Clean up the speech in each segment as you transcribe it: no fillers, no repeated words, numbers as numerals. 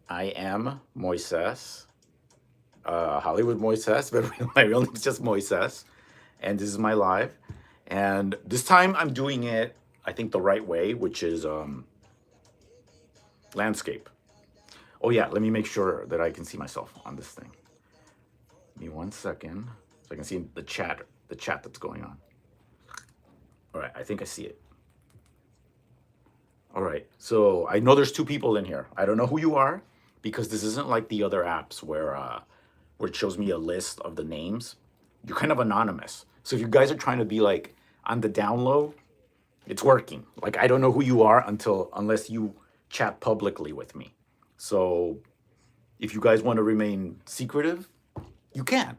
I am Moisés, Hollywood Moisés, but my real name is just Moisés. And this is my live. And this time I'm doing it, I think, the right way, which is landscape. Oh, yeah, let me make sure that I can see myself on this thing. Give me 1 second so I can see the chat that's going on. All right, I think I see it. All right, so I know there's two people in here. I don't know who you are because this isn't like the other apps where it shows me a list of the names. You're kind of anonymous. So if you guys are trying to be like on the down low, it's working. Like I don't know who you are unless you chat publicly with me. So if you guys want to remain secretive, you can.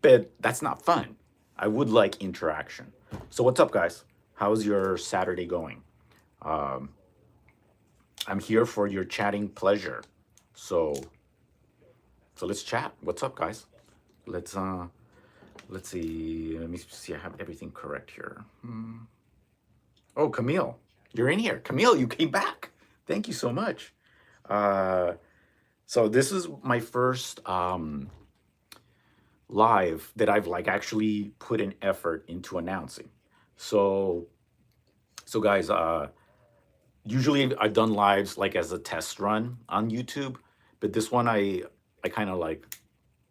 But that's not fun. I would like interaction. So what's up, guys? How's your Saturday going? Um, I'm here for your chatting pleasure. So let's chat. What's up, guys? Let's let's see. Let me see. I have everything correct here. Oh, Camille, you're in here. Camille, you came back. Thank you so much. Uh, so this is my first live that I've like actually put an effort into announcing. So guys, usually I've done lives like as a test run on YouTube, but this one I kind of like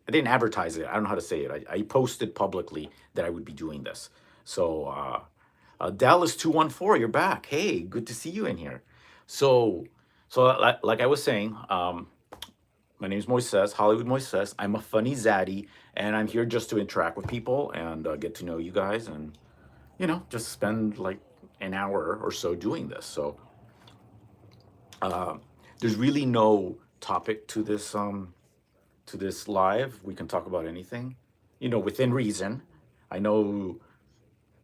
I didn't advertise it. I don't know how to say it. I posted publicly that I would be doing this. So Dallas 214, you're back. Hey, good to see you in here. So like I was saying, my name is Moises, Hollywood Moises. I'm a funny Zaddy, and I'm here just to interact with people and get to know you guys, and just spend like an hour or so doing this. So uh, there's really no topic to this live. We can talk about anything, within reason. I know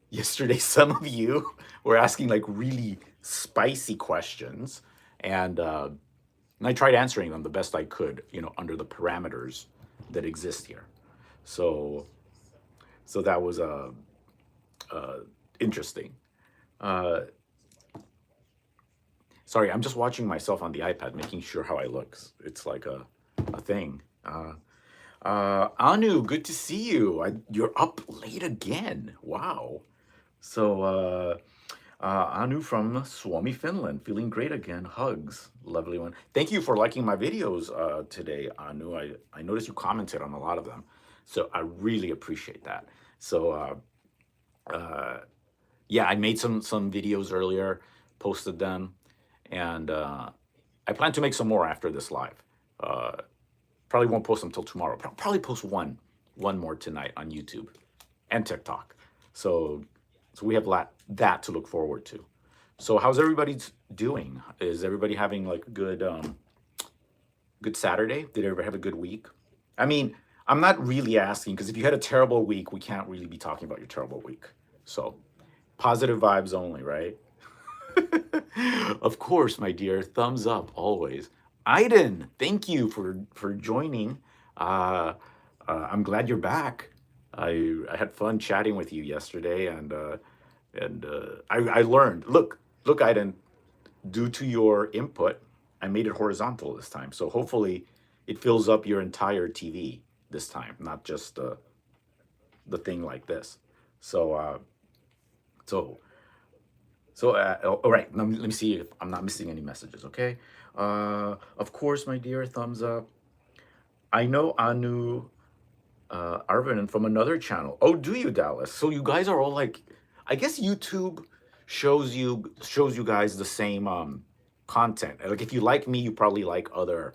yesterday some of you were asking like really spicy questions, and I tried answering them the best I could, under the parameters that exist here. So that was interesting. Uh, Sorry, I'm just watching myself on the iPad, making sure how I look. It's like a thing. Anu, good to see you. You're up late again. Wow. So, Anu from Suomi, Finland, feeling great again. Hugs, lovely one. Thank you for liking my videos today, Anu. I noticed you commented on a lot of them, so I really appreciate that. So, yeah, I made some videos earlier, posted them, and I plan to make some more after this live. Uh, Probably won't post them till tomorrow. Probably post one more tonight on YouTube and TikTok. So we have that to look forward to. So how's everybody doing? Is everybody having like a good Saturday? Did everybody have a good week? I mean, I'm not really asking because if you had a terrible week, we can't really be talking about your terrible week. So positive vibes only, right? Of course, my dear. Thumbs up always. Aiden, thank you for joining. Uh, I'm glad you're back. I had fun chatting with you yesterday, and I learned. Look, Aiden. Due to your input, I made it horizontal this time. So hopefully, it fills up your entire TV this time, not just the thing like this. So so all right, let me see if I'm not missing any messages, okay? Of course, my dear, thumbs up. I know Anu Arvin from another channel. Oh, do you, Dallas? So you guys are all like, I guess YouTube shows you guys the same content. Like if you like me, you probably like other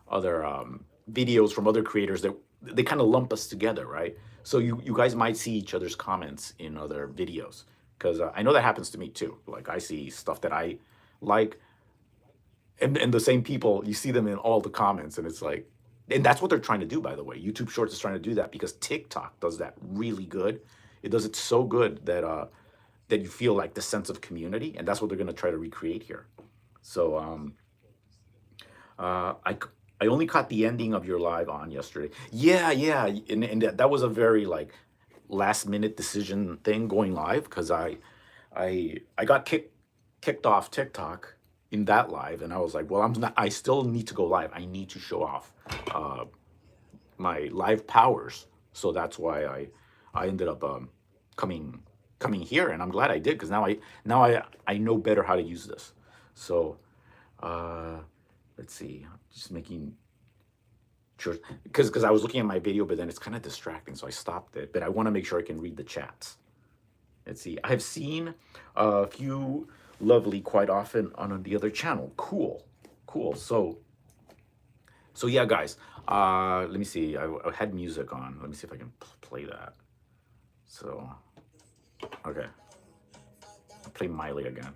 videos from other creators that they kind of lump us together, right? So you guys might see each other's comments in other videos because I know that happens to me too. Like I see stuff that I like, and the same people, you see them in all the comments, and it's like, and that's what they're trying to do, by the way. YouTube Shorts is trying to do that because TikTok does that really good. It does it so good that you feel like the sense of community, and that's what they're going to try to recreate here. So uh, I c- I only caught the ending of your live on yesterday. Yeah, yeah, and that was a very like last minute decision thing going live because I got kicked off TikTok in that live, and I was like, well, I still need to go live. I need to show off uh, my live powers. So that's why I ended up coming coming here, and I'm glad I did, because now I know better how to use this. So uh, let's see, just making sure, because I was looking at my video, but then it's kind of distracting, so I stopped it. But I want to make sure I can read the chats. Let's see. I've seen a few lovely quite often on the other channel. Cool, cool. So yeah, guys. Let me see. I had music on. Let me see if I can play that. So okay, I'll play Miley again.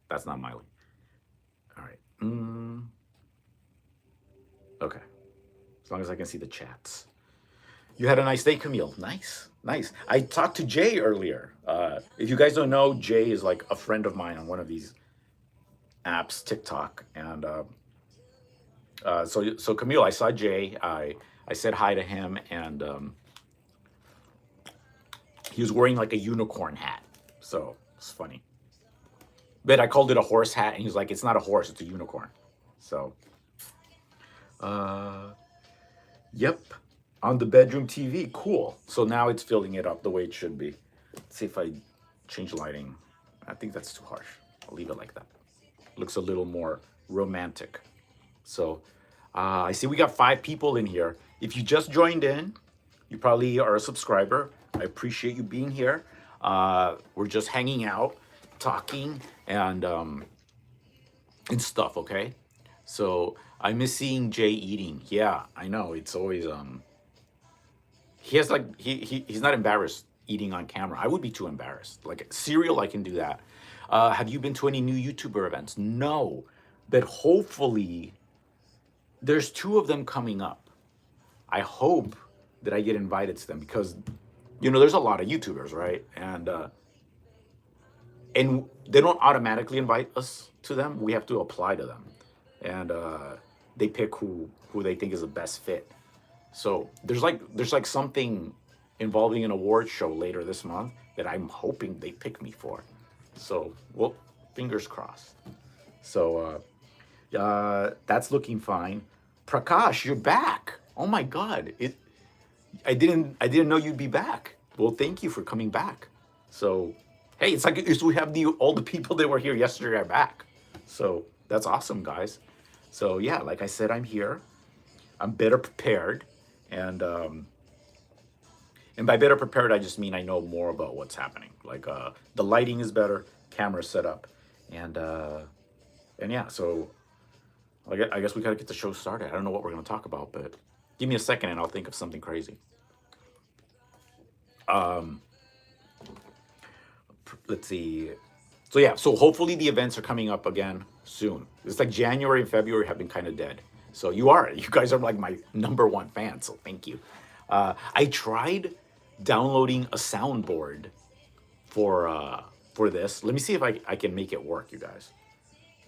That's not Miley. All right. Okay. As long as I can see the chats. You had a nice day, Camille. Nice, nice. I talked to Jay earlier. If you guys don't know, Jay is like a friend of mine on one of these apps, TikTok, and so Camille, I saw Jay. I said hi to him, and he was wearing like a unicorn hat. So it's funny. But I called it a horse hat, and he was like, "It's not a horse; it's a unicorn." So, uh, yep, on the bedroom TV. Cool. So now it's filling it up the way it should be. Let's see if I change lighting. I think that's too harsh. I'll leave it like that. Looks a little more romantic. So I see we got 5 people in here. If you just joined in, you probably are a subscriber. I appreciate you being here. We're just hanging out, talking, and stuff. Okay. So I miss seeing Jay eating. Yeah, I know. It's always he has like he's not embarrassed eating on camera. I would be too embarrassed. Like cereal, I can do that. Have you been to any new YouTuber events? No, but hopefully there's 2 of them coming up. I hope that I get invited to them, because there's a lot of YouTubers, right? And they don't automatically invite us to them. We have to apply to them, and they pick who they think is the best fit. So there's like something involving an award show later this month that I'm hoping they pick me for. So, well, fingers crossed. So that's looking fine. Prakash, you're back. Oh my God! I didn't know you'd be back. Well, thank you for coming back. So, hey, it's like we have all the people that were here yesterday are back. So that's awesome, guys. So yeah, like I said, I'm here. I'm better prepared, and by better prepared, I just mean I know more about what's happening. Like the lighting is better, camera set up, and yeah. So I guess we gotta get the show started. I don't know what we're gonna talk about, but give me a second and I'll think of something crazy. Let's see. So yeah, so hopefully the events are coming up again soon. It's like January and February have been kind of dead. So you guys are like my #1 fan. So thank you. I tried downloading a soundboard for this. Let me see if I can make it work, you guys.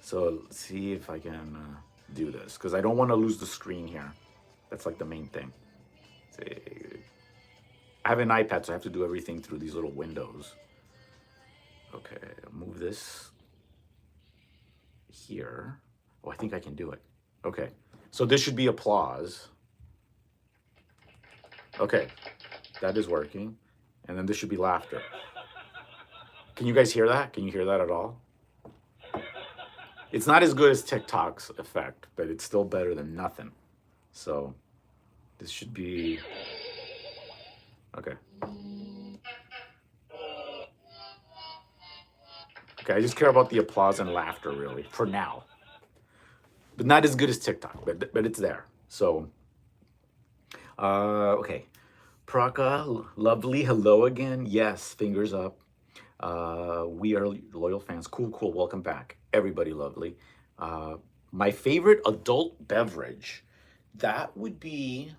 So let's see if I can do this, because I don't want to lose the screen here. That's like the main thing. See, I have an iPad, so I have to do everything through these little windows. Okay, move this here. Oh, I think I can do it. Okay, so this should be applause. Okay, that is working. And then this should be laughter. Can you guys hear that? Can you hear that at all? It's not as good as TikTok's effect, but it's still better than nothing. So this should be okay. Okay, I just care about the applause and laughter, really, for now. But not as good as TikTok, but it's there. So, okay. Praka, lovely, hello again. Yes, fingers up. We are loyal fans. Cool, cool. Welcome back, everybody. Lovely. My favorite adult beverage, that would be.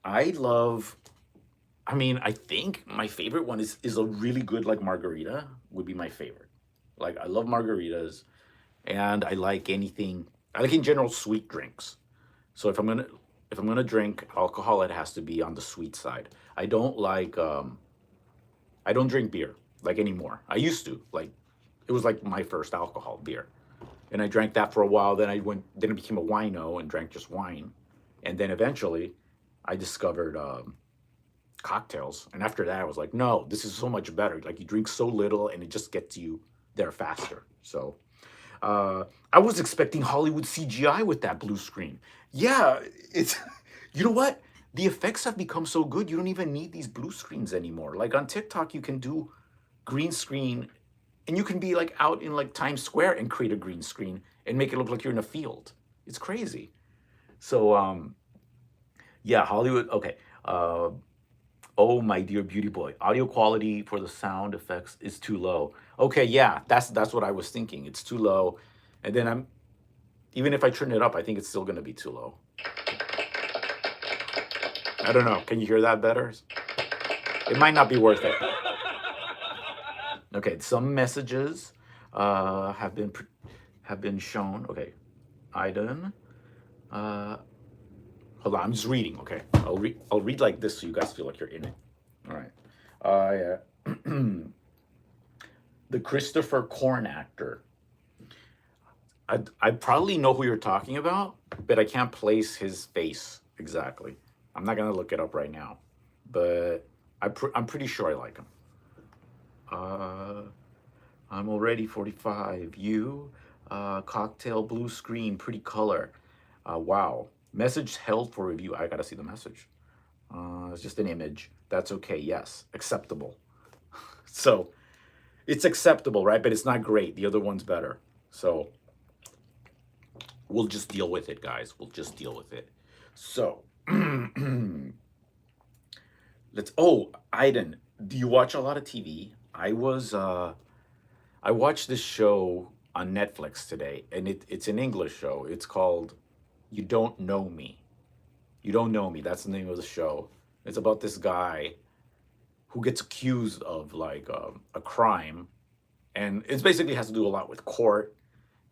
I think my favorite one is a really good, like, margarita would be my favorite. Like, I love margaritas, and I like anything. I like in general sweet drinks. So if I'm gonna drink alcohol, it has to be on the sweet side. I don't drink beer like anymore. I used to like It was like my first alcohol beer, and I drank that for a while. Then I went. Then I became a wino and drank just wine, and then eventually, I discovered cocktails. And after that, I was like, no, this is so much better. Like you drink so little, and it just gets you there faster. So I was expecting Hollywood CGI with that blue screen. Yeah, it's you know what? The effects have become so good, you don't even need these blue screens anymore. Like on TikTok, you can do green screen, and you can be like out in like Times Square and create a green screen and make it look like you're in a field. It's crazy. So yeah, Hollywood. Okay. Oh my dear beauty boy, audio quality for the sound effects is too low. Okay, yeah, that's what I was thinking. It's too low, and then I'm even if I turn it up, I think it's still gonna be too low. I don't know. Can you hear that better? It might not be worth it. Okay, some messages have been shown. Okay, Iden. Uh, hold on, I'm just reading. Okay, I'll read like this so you guys feel like you're in it. All right. Yeah. The Christopher Corn actor. I probably know who you're talking about, but I can't place his face exactly. I'm not gonna look it up right now, but I'm pretty sure I like him. I'm already 45. You, cocktail blue screen, pretty color. Wow. Message held for review. I gotta see the message. It's just an image. That's okay. Yes, acceptable. So it's acceptable, right? But it's not great. The other one's better. So we'll just deal with it, guys. We'll just deal with it. So let's. Oh, Aiden, do you watch a lot of TV? I watched this show on Netflix today, and it's an English show. It's called You Don't Know Me. You Don't Know Me. That's the name of the show. It's about this guy who gets accused of like a crime, and it basically has to do a lot with court.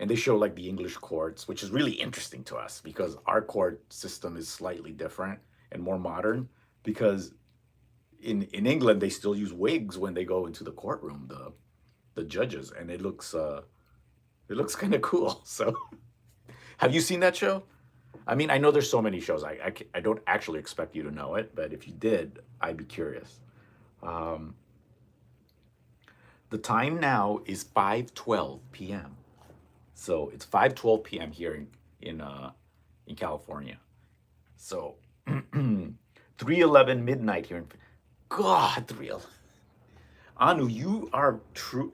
And they show like the English courts, which is really interesting to us because our court system is slightly different and more modern. Because in England they still use wigs when they go into the courtroom, the judges, and it looks kind of cool. So, have you seen that show? I mean, I know there's so many shows. I don't actually expect you to know it, but if you did, I'd be curious. Um, the time now is 5:12 p.m. So it's 5:12 p.m. here in California. So 3:11 midnight here in God 3:11. Anu, you are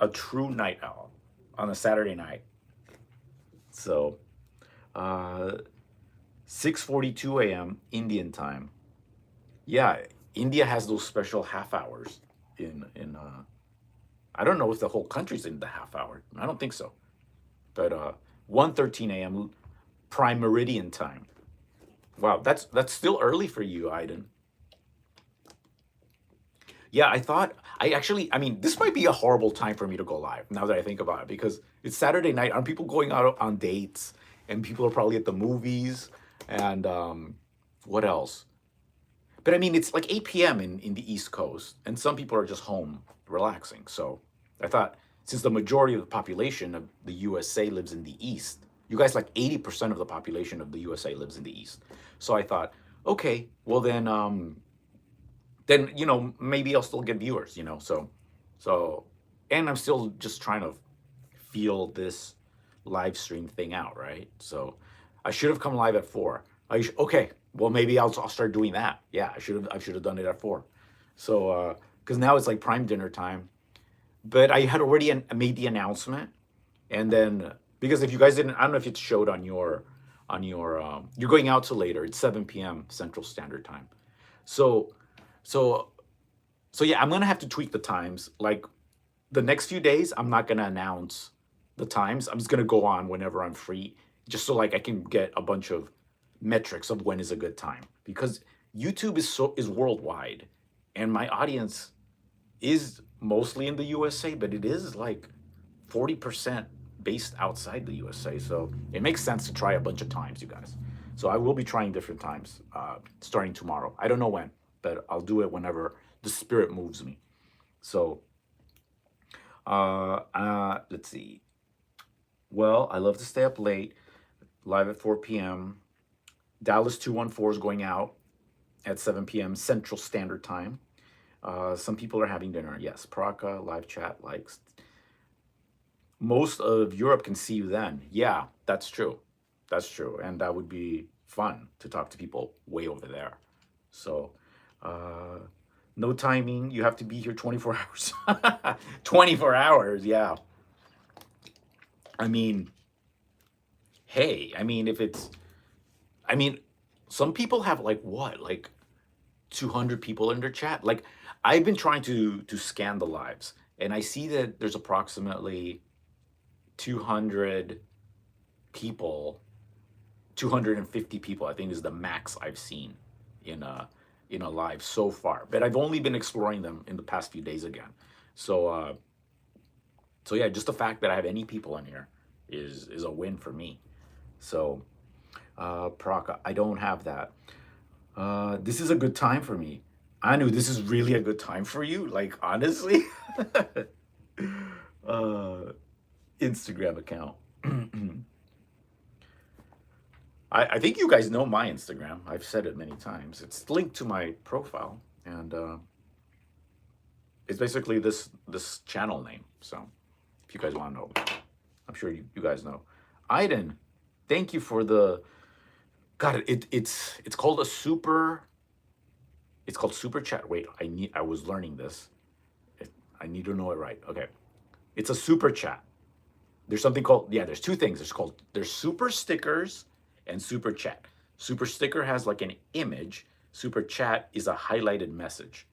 a true night owl on a Saturday night. So 6:42 a.m. Indian time. Yeah, India has those special half hours in I don't know if the whole country's in the half hour. I don't think so. But 1:13 a.m. prime meridian time. Wow, that's still early for you, Aiden. Yeah, I mean, this might be a horrible time for me to go live now that I think about it because it's Saturday night. Aren't people going out on dates? And people are probably at the movies. And what else? But I mean, it's like 8 p.m. in the East Coast, and some people are just home relaxing. So I thought, since the majority of the population of the USA lives in the East, you guys, like 80% of the population of the USA lives in the East. So I thought, okay, well then maybe I'll still get viewers. So and I'm still just trying to feel this live stream thing out, right? So I should have come live at 4. Okay, well maybe I'll start doing that. Yeah, I should have done it at 4. So because now it's like prime dinner time, but I had already made the announcement, and then because if you guys didn't, I don't know if it showed on your you're going out till later. It's 7 p.m. Central Standard Time. So so so yeah, I'm gonna have to tweak the times. Like the next few days, I'm not gonna announce the times. I'm just gonna go on whenever I'm free, just so like I can get a bunch of metrics of when is a good time. Because YouTube is worldwide, and my audience is mostly in the USA, but it is like 40% based outside the USA. So it makes sense to try a bunch of times, you guys. So I will be trying different times starting tomorrow. I don't know when, but I'll do it whenever the spirit moves me. So Let's see. Well, I love to stay up late, live at 4 p.m. Dallas 214 is going out at 7 p.m. Central Standard Time. Some people are having dinner. Yes, Praca, live chat, likes. Most of Europe can see you then. Yeah, that's true. That's true. And that would be fun to talk to people way over there. So, uh, no timing. You have to be here 24 hours. 24 hours, yeah. I mean, hey, I mean, if it's, I mean, some people have like what, like 200 people in their chat. Like, I've been trying to scan the lives, and I see that there's approximately 200 people, 250 people, I think is the max I've seen in a live so far. But I've only been exploring them in the past few days again. So yeah, just the fact that I have any people in here is a win for me. So Praca, I don't have that. This is a good time for me. Anu, this is really a good time for you. Like honestly, uh, Instagram account. I think you guys know my Instagram. I've said it many times. It's linked to my profile, and it's basically this channel name. So if you guys want to know, I'm sure you guys know. Aiden, thank you for the. God, it's called a super. It's called super chat. Wait, I was learning this. I need to know it right. Okay, it's a super chat. There's something called, yeah, there's two things. There's super stickers and super chat. Super sticker has like an image. Super chat is a highlighted message.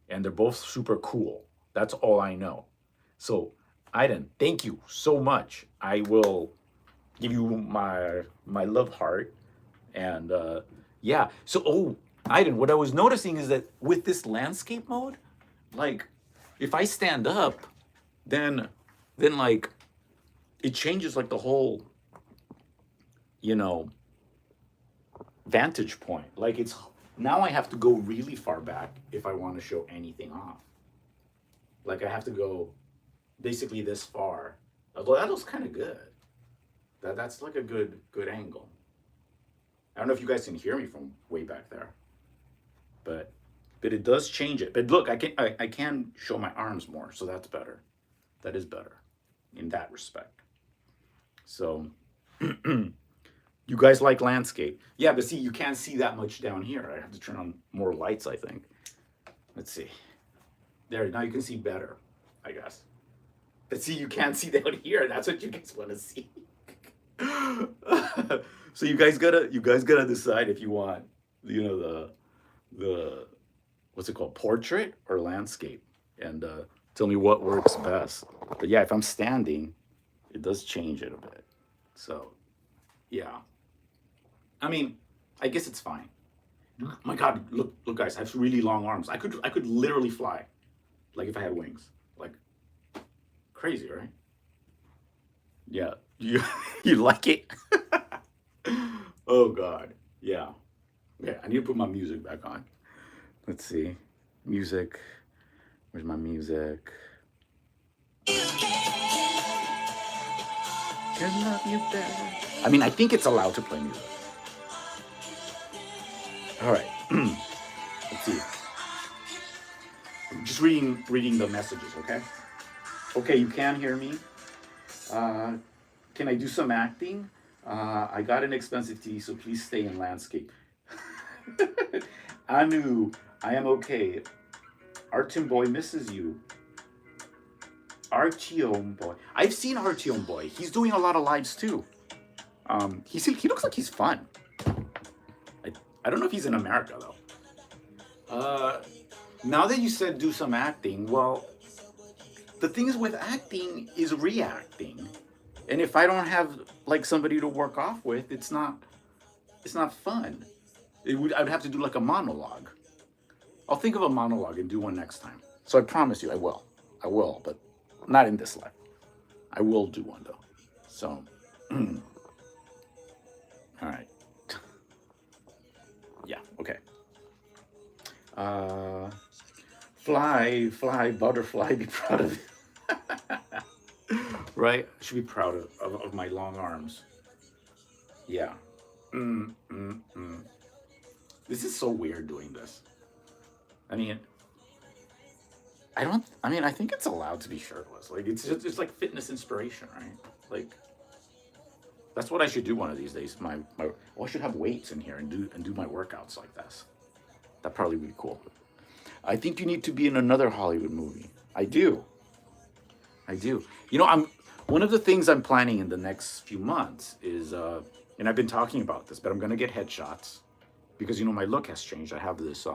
And they're both super cool. That's all I know. So, Aiden, thank you so much. I will give you my love heart. And yeah. So, oh, Aiden, what I was noticing is that with this landscape mode, like if I stand up, then like it changes like the whole, you know, vantage point. Like it's now I have to go really far back if I want to show anything off. Like I have to go basically this far. Although that looks kind of good. That's like a good angle. I don't know if you guys can hear me from way back there, but it does change it. But look, I can show my arms more, so that's better. That is better in that respect. So you guys like landscape. Yeah, but see, you can't see that much down here. I have to turn on more lights, I think. Let's see. There, now you can see better, I guess. But see, you can't see down here. That's what you guys want to see. So you guys gotta decide if you want, you know, the what's it called, portrait or landscape, and tell me what works best. But yeah, if I'm standing, it does change it a bit. So yeah, I mean, I guess it's fine. My God, look, guys, I have really long arms. I could literally fly, like if I had wings. Like crazy, right? Yeah, you like it? Oh God, yeah. Okay, I need to put my music back on. Let's see, music. Where's my music? Can love you better. I mean, I think it's allowed to play music. All right. Let's see. I'm just reading the messages, okay? Okay, you can hear me. Can I do some acting? I got an expensive tea, so please stay in landscape. Anu, I am okay. Artyom boy misses you. Artyom boy. I've seen Artyom boy. He's doing a lot of lives too. He looks like he's fun. I don't know if he's in America though. Now that you said do some acting, well, the thing is with acting is reacting, and if I don't have like somebody to work off with, it's not fun. I'd have to do like a monologue. I'll think of a monologue and do one next time. So I promise you, I will, but not in this life. I will do one though. So, all right. Yeah. Okay. Fly, butterfly, be proud of it. Right? I should be proud of my long arms. Yeah. Mm, mm, mm. This is so weird doing this. I mean, I don't. I mean, I think it's allowed to be shirtless. Like it's like fitness inspiration, right? Like that's what I should do one of these days. Oh, I should have weights in here and do my workouts like this. That probably would be cool. I think you need to be in another Hollywood movie. I do. I do. You know, I'm one of the things I'm planning in the next few months is, and I've been talking about this, but I'm gonna get headshots because you know my look has changed. I have this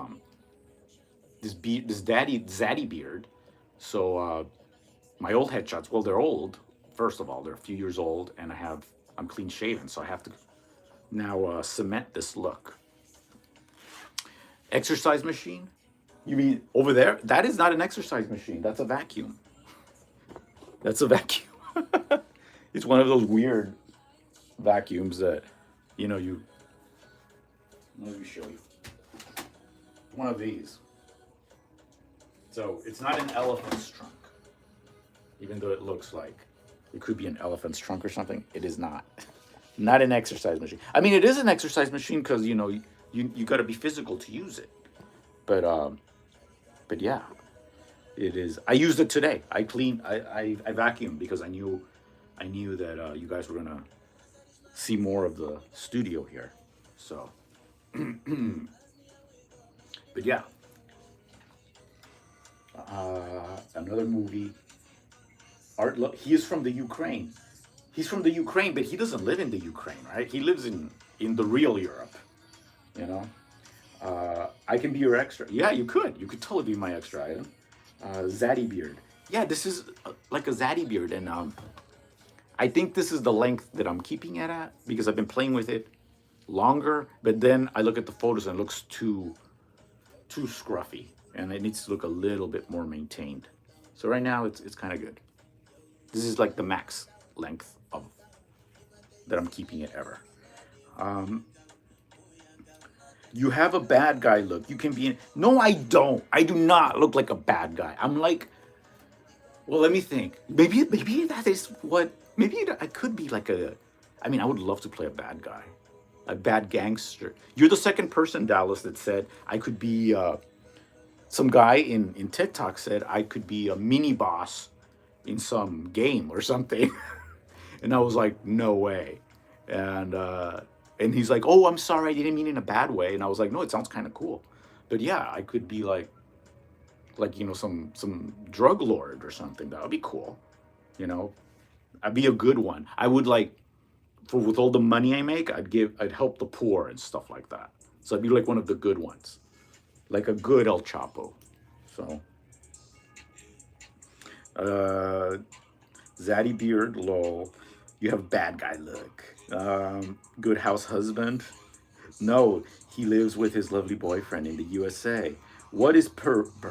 Zaddy beard. So my old headshots, well, they're old. First of all, they're a few years old, and I'm clean shaven, so I have to now cement this look. Exercise machine? You mean over there? That is not an exercise machine. That's a vacuum. That's a vacuum. It's one of those weird vacuums that, you know, you. Let me show you. One of these. So it's not an elephant's trunk, even though it looks like it could be an elephant's trunk or something. It is not. Not an exercise machine. I mean, it is an exercise machine because you know you got to be physical to use it. But yeah, it is. I used it today. I vacuumed because I knew that you guys were gonna see more of the studio here. So, but yeah, another movie. He is from the Ukraine. He's from the Ukraine, but he doesn't live in the Ukraine, right? He lives in the real Europe, you know. I can be your extra. Yeah, you could. You could totally be my extra item. Zaddy beard. Yeah, this is like a Zaddy beard, and I think this is the length that I'm keeping it at because I've been playing with it longer. But then I look at the photos and it looks too scruffy, and it needs to look a little bit more maintained. So right now it's kind of good. This is like the max length of that I'm keeping it ever. You have a bad guy look. You can be in. No, I don't. I do not look like a bad guy. I'm like, well, let me think. Maybe that is what. Maybe I could be like a. I mean, I would love to play a bad guy, a bad gangster. You're the second person, Dallas, that said I could be. Some guy in TikTok said I could be a mini boss in some game or something, and I was like, no way, and he's like, oh, I'm sorry, I didn't mean it in a bad way, and I was like, no, it sounds kind of cool, but yeah, I could be like you know some drug lord or something. That would be cool, you know. I'd be a good one. I would like with all the money I make, I'd help the poor and stuff like that. So I'd be like one of the good ones, like a good El Chapo. So Zaddy beard, lol. You have bad guy look. Good house husband. No, he lives with his lovely boyfriend in the USA. What is Peruvian?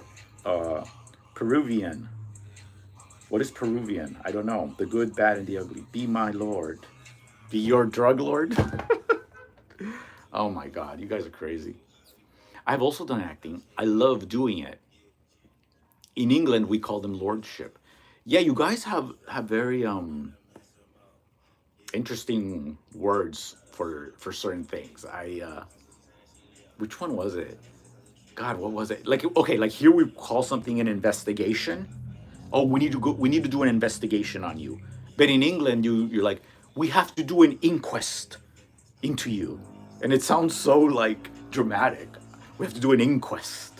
What is Peruvian? I don't know. The good, bad, and the ugly. Be my lord. Be your drug lord. Oh my God, you guys are crazy. I've also done acting. I love doing it. In England, we call them lordship. Yeah, you guys have very interesting words for certain things. Which one was it? God, what was it? Like okay, like here we call something an investigation. Oh, we need to do an investigation on you. But in England, you're like, we have to do an inquest into you, and it sounds so like dramatic. We have to do an inquest.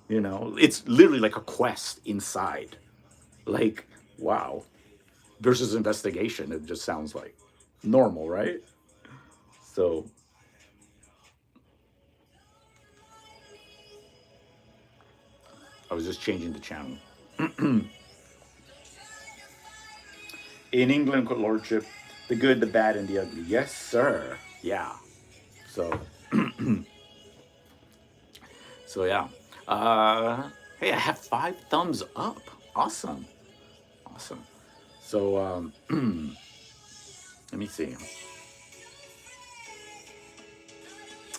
You know, it's literally like a quest inside. Like, wow. Versus investigation, it just sounds like normal, right? So I was just changing the channel. In England, lordship, the good, the bad, and the ugly. Yes, sir. Yeah. So, so yeah. Hey, I have 5 thumbs up. Awesome. Awesome. So, let me see.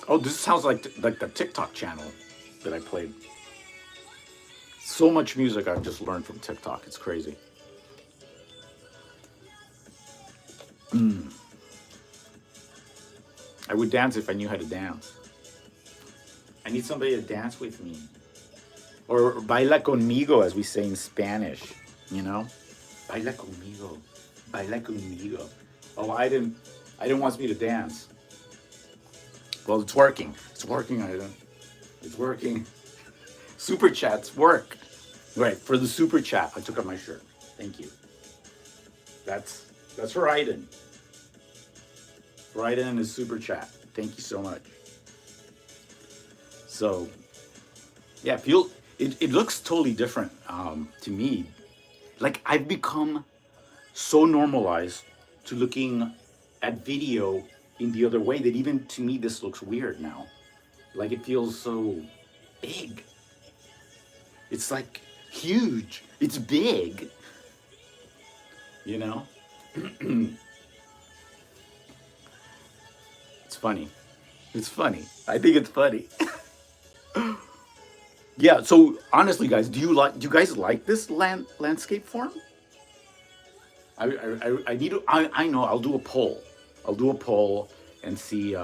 Oh, this sounds like the TikTok channel that I played. So much music I've just learned from TikTok. It's crazy. I would dance if I knew how to dance. I need somebody to dance with me. Or baila conmigo, as we say in Spanish, you know? Baila conmigo. Baila conmigo. Oh, Aiden wants me to dance. Well, it's working. It's working, Aiden. It's working. Super chats work. Right, for the super chat, I took off my shirt. Thank you. That's for Aiden. For Aiden and his super chat. Thank you so much. So, yeah, it looks totally different to me. Like, I've become so normalized to looking at video in the other way that even to me this looks weird now. Like, it feels so big. It's like huge. It's big. You know? It's funny. It's funny. I think it's funny. Yeah, so honestly, guys, do you guys like this landscape form? I need to, I know, I'll do a poll. I'll do a poll and see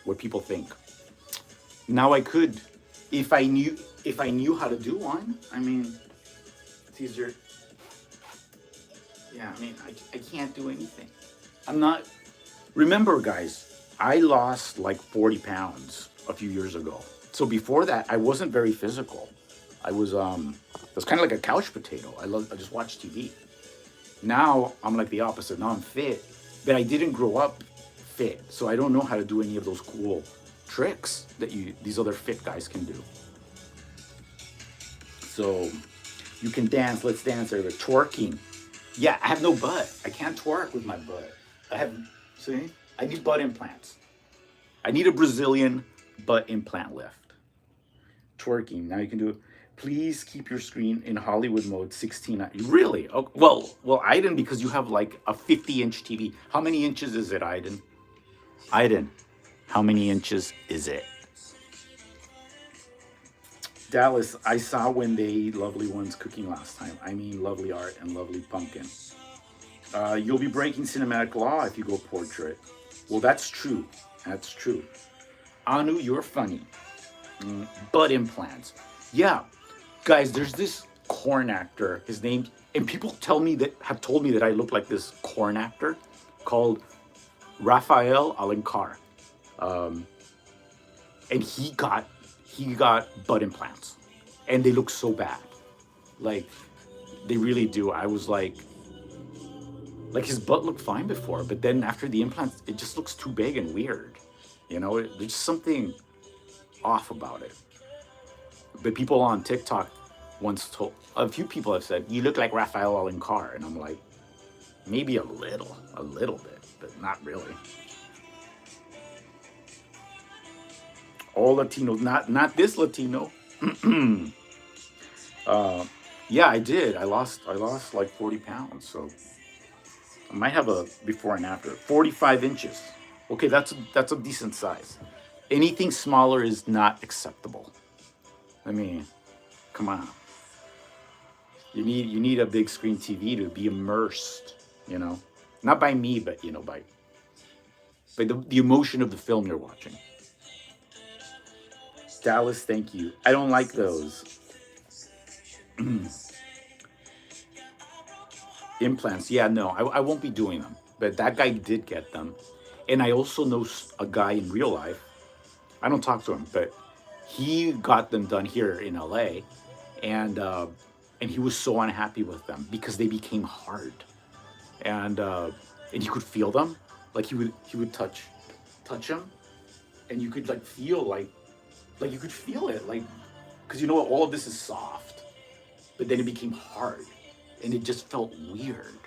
what people think. Now I could, if I knew how to do one, I mean, it's easier. Yeah, I mean, I can't do anything. I'm not, remember guys, I lost like 40 pounds a few years ago. So before that, I wasn't very physical. I was kind of like a couch potato. I just watched TV. Now I'm like the opposite. Now I'm fit, but I didn't grow up fit, so I don't know how to do any of those cool tricks that these other fit guys can do. So you can dance. Let's dance over twerking. Yeah, I have no butt. I can't twerk with my butt. See, I need butt implants. I need a Brazilian butt implant lift. Twerking. Now you can do it. Please keep your screen in Hollywood mode 16. Really? Oh, well, Aiden, because you have like a 50-inch TV. How many inches is it, Aiden? Aiden, how many inches is it? Dallas, I saw when they lovely ones cooking last time. I mean, lovely art and lovely pumpkin. You'll be breaking cinematic law if you go portrait. Well, that's true. That's true. Anu, you're funny. Butt implants. Yeah. Guys, there's this corn actor. His name, and people have told me that I look like this corn actor called Rafael Alencar. And he got butt implants. And they look so bad. Like, they really do. I was like his butt looked fine before, but then after the implants, it just looks too big and weird. You know, there's something off about it. But people on TikTok a few people have said, you look like Rafael Alencar. And I'm like, maybe a little bit, but not really. All Latinos, not this Latino. Yeah, I did. I lost like 40 pounds. So I might have a before and after. 45 inches. Okay, that's a decent size. Anything smaller is not acceptable. I mean, come on. You need a big screen TV to be immersed, you know, not by me, but you know, by the emotion of the film you're watching. Dallas, thank you. I don't like those implants. Yeah, no, I won't be doing them. But that guy did get them, and I also know a guy in real life. I don't talk to him, but he got them done here in LA, and he was so unhappy with them because they became hard, and he could feel them, like he would touch them, and you could like feel like you could feel it, like, because you know what, all of this is soft, but then it became hard, and it just felt weird,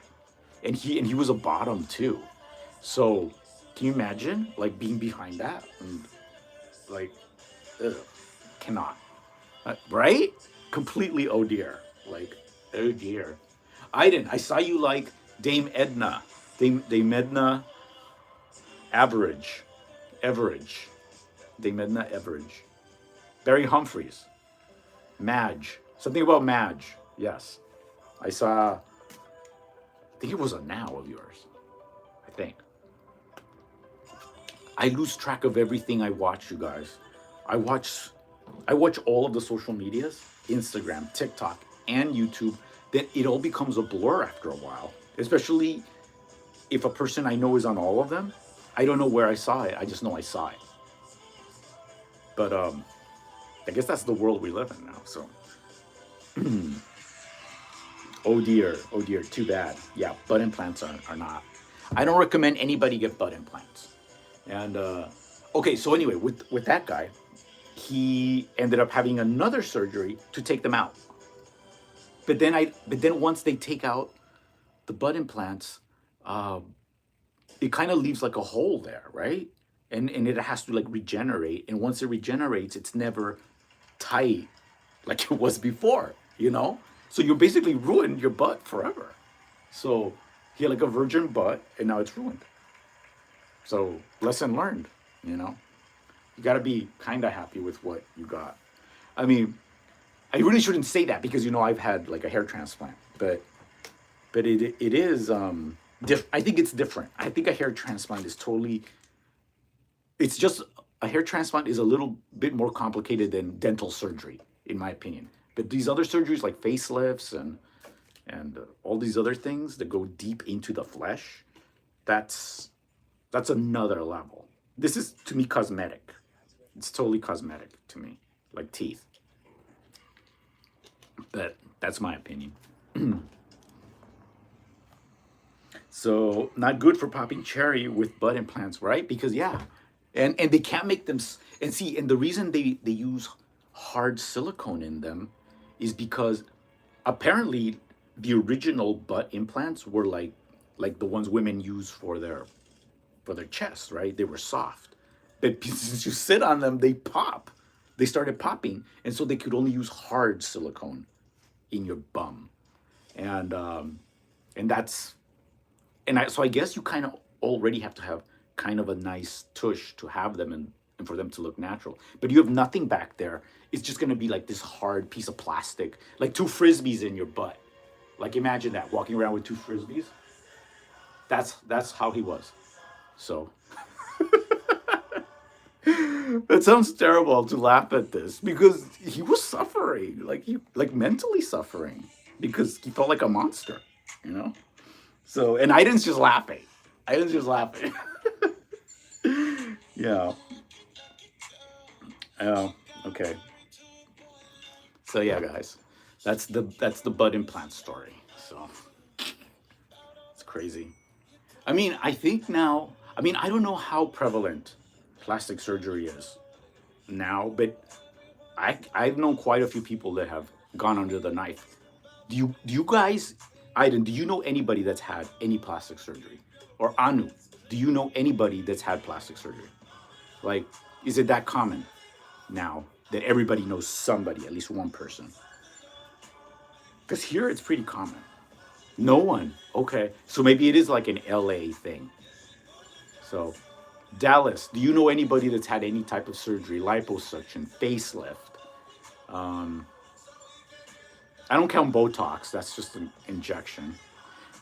and he was a bottom too, so can you imagine like being behind that and like, ugh, cannot, right? Completely oh dear. Like, oh dear. I saw you like Dame Edna. Dame Edna Average. Dame Edna Average. Barry Humphries. Madge. Something about Madge. Yes. I think it was a now of yours. I think. I lose track of everything I watch, you guys. I watch I watch all of the social medias, Instagram, TikTok, and YouTube. Then it all becomes a blur after a while. Especially if a person I know is on all of them. I don't know where I saw it. I just know I saw it. But I guess that's the world we live in now. So oh dear, too bad. Yeah, butt implants are not. I don't recommend anybody get butt implants. And okay, so anyway, with that guy, he ended up having another surgery to take them out. But then once they take out the butt implants, uh, it kind of leaves like a hole there, right? And it has to like regenerate. And once it regenerates, it's never tight like it was before, you know? So you basically ruined your butt forever. So he had like a virgin butt and now it's ruined. So lesson learned, you know? You got to be kind of happy with what you got. I mean, I really shouldn't say that because, I've had like a hair transplant, but it is, I think it's different. I think a hair transplant is totally, it's just, a hair transplant is a little bit more complicated than dental surgery, in my opinion. But these other surgeries like facelifts and all these other things that go deep into the flesh, that's another level. This is, to me, cosmetic. It's totally cosmetic to me, like teeth. But that's my opinion. So not good for popping cherry with butt implants, right? Because yeah, and they can't make them. And see, and the reason they use hard silicone in them is because apparently the original butt implants were like the ones women use for their chests, right? They were soft, but since you sit on them, they pop. They started popping, and so they could only use hard silicone in your bum, and that's so I guess you kind of already have to have kind of a nice tush to have them and for them to look natural. But you have nothing back there. It's just gonna be like this hard piece of plastic, like two frisbees in your butt. Like imagine that, walking around with two frisbees. That's how he was. So it sounds terrible to laugh at this because he was suffering, like mentally suffering because he felt like a monster, you know? So, and Aiden's just laughing. Aiden's just laughing. Yeah. Okay. So yeah, guys, that's the butt implant story. So it's crazy. I mean, I think now. I mean, I don't know how prevalent plastic surgery is now, but I've known quite a few people that have gone under the knife. Do you guys, Aiden, do you know anybody that's had any plastic surgery? Or Anu, do you know anybody that's had plastic surgery? Like, is it that common now that everybody knows somebody, at least one person? Because here it's pretty common. No one. Okay. So maybe it is like an LA thing. So, Dallas, do you know anybody that's had any type of surgery, liposuction, facelift? I don't count Botox. That's just an injection.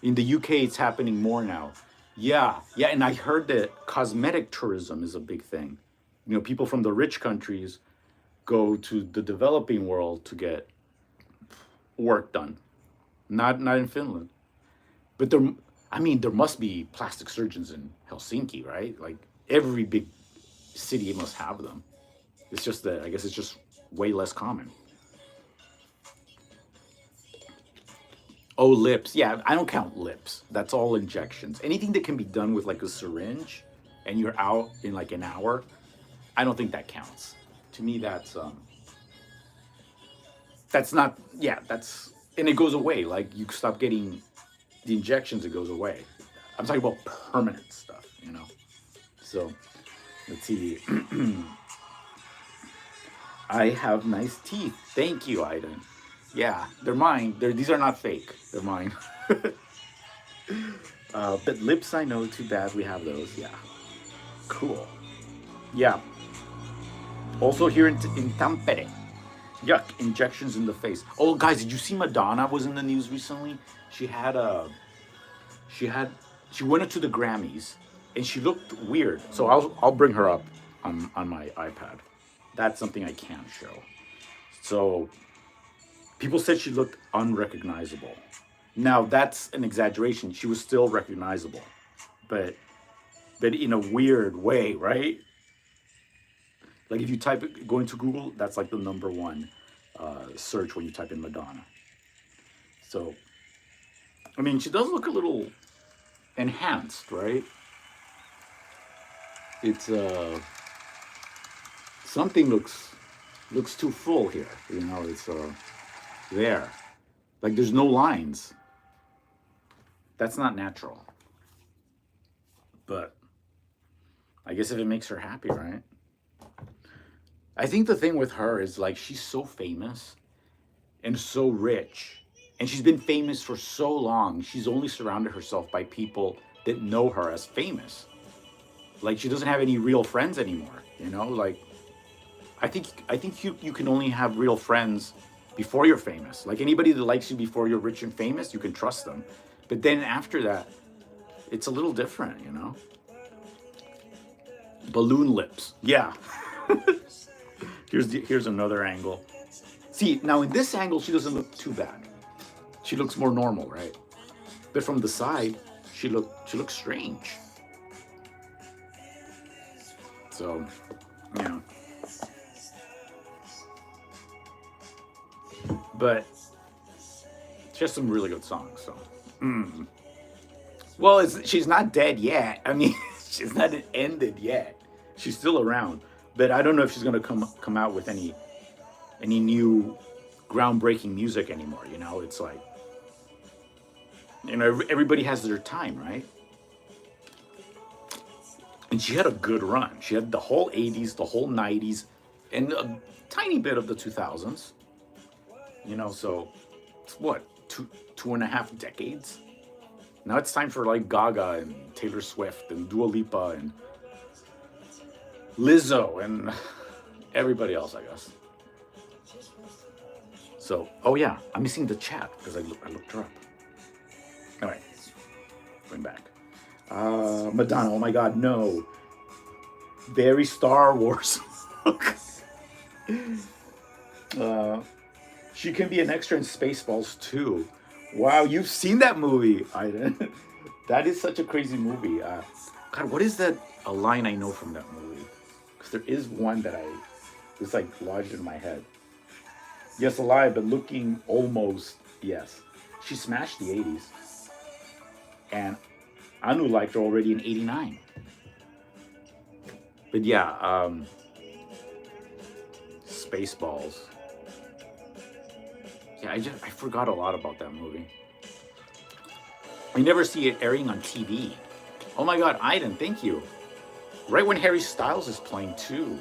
In the UK, it's happening more now. Yeah, and I heard that cosmetic tourism is a big thing. People from the rich countries go to the developing world to get work done. Not in Finland. But there must be plastic surgeons in Helsinki, right? Like every big city must have them. It's just that I guess it's just way less common. Oh, lips. Yeah, I don't count lips. That's all injections. Anything that can be done with like a syringe and you're out in like an hour, I don't think that counts. To me, that's not, yeah, and it goes away. Like you stop getting the injections, it goes away. I'm talking about permanent stuff, So, let's see. I have nice teeth. Thank you, Aiden. Yeah, they're mine. These are not fake. They're mine. But lips, I know. Too bad we have those. Yeah. Cool. Yeah. Also here in Tampere. Yuck, injections in the face. Oh, guys, did you see Madonna was in the news recently? She went into the Grammys and she looked weird. So I'll bring her up on my iPad. That's something I can show. So people said she looked unrecognizable. Now that's an exaggeration. She was still recognizable, but in a weird way, right? Like if you type it, go into Google, that's like the number one search when you type in Madonna. So, I mean, she does look a little enhanced, right? It's something looks too full here. You know, it's there. Like there's no lines. That's not natural. But I guess if it makes her happy, right? I think the thing with her is like she's so famous and so rich. And she's been famous for so long. She's only surrounded herself by people that know her as famous. Like she doesn't have any real friends anymore, you know? Like I think you can only have real friends before you're famous. Like anybody that likes you before you're rich and famous, you can trust them. But then after that, it's a little different, you know? Balloon lips. Yeah. Here's another angle. See, now in this angle, she doesn't look too bad. She looks more normal, right? But from the side, she looks strange. So, yeah. But she has some really good songs. So, well, she's not dead yet. I mean, she's not ended yet. She's still around. But I don't know if she's gonna come out with any new groundbreaking music anymore. You know, it's like, you know, everybody has their time, right? And she had a good run. She had the whole 80s, the whole 90s, and a tiny bit of the 2000s. You know, so it's what, two and a half decades? Now it's time for like Gaga and Taylor Swift and Dua Lipa and Lizzo and everybody else, I guess. So, oh yeah, I'm missing the chat because I looked her up. All right, going back. Madonna, oh my God, no. Very Star Wars. She can be an extra in Spaceballs too. Wow, you've seen that movie, Aiden. That is such a crazy movie. God, what is that? A line I know from that movie? Because there is one that it's like lodged in my head. Yes, alive, but looking almost, yes. She smashed the 80s. And Anu liked her already in 89. But yeah, Spaceballs. Yeah, I forgot a lot about that movie. I never see it airing on TV. Oh my God, Aiden, thank you. Right when Harry Styles is playing too.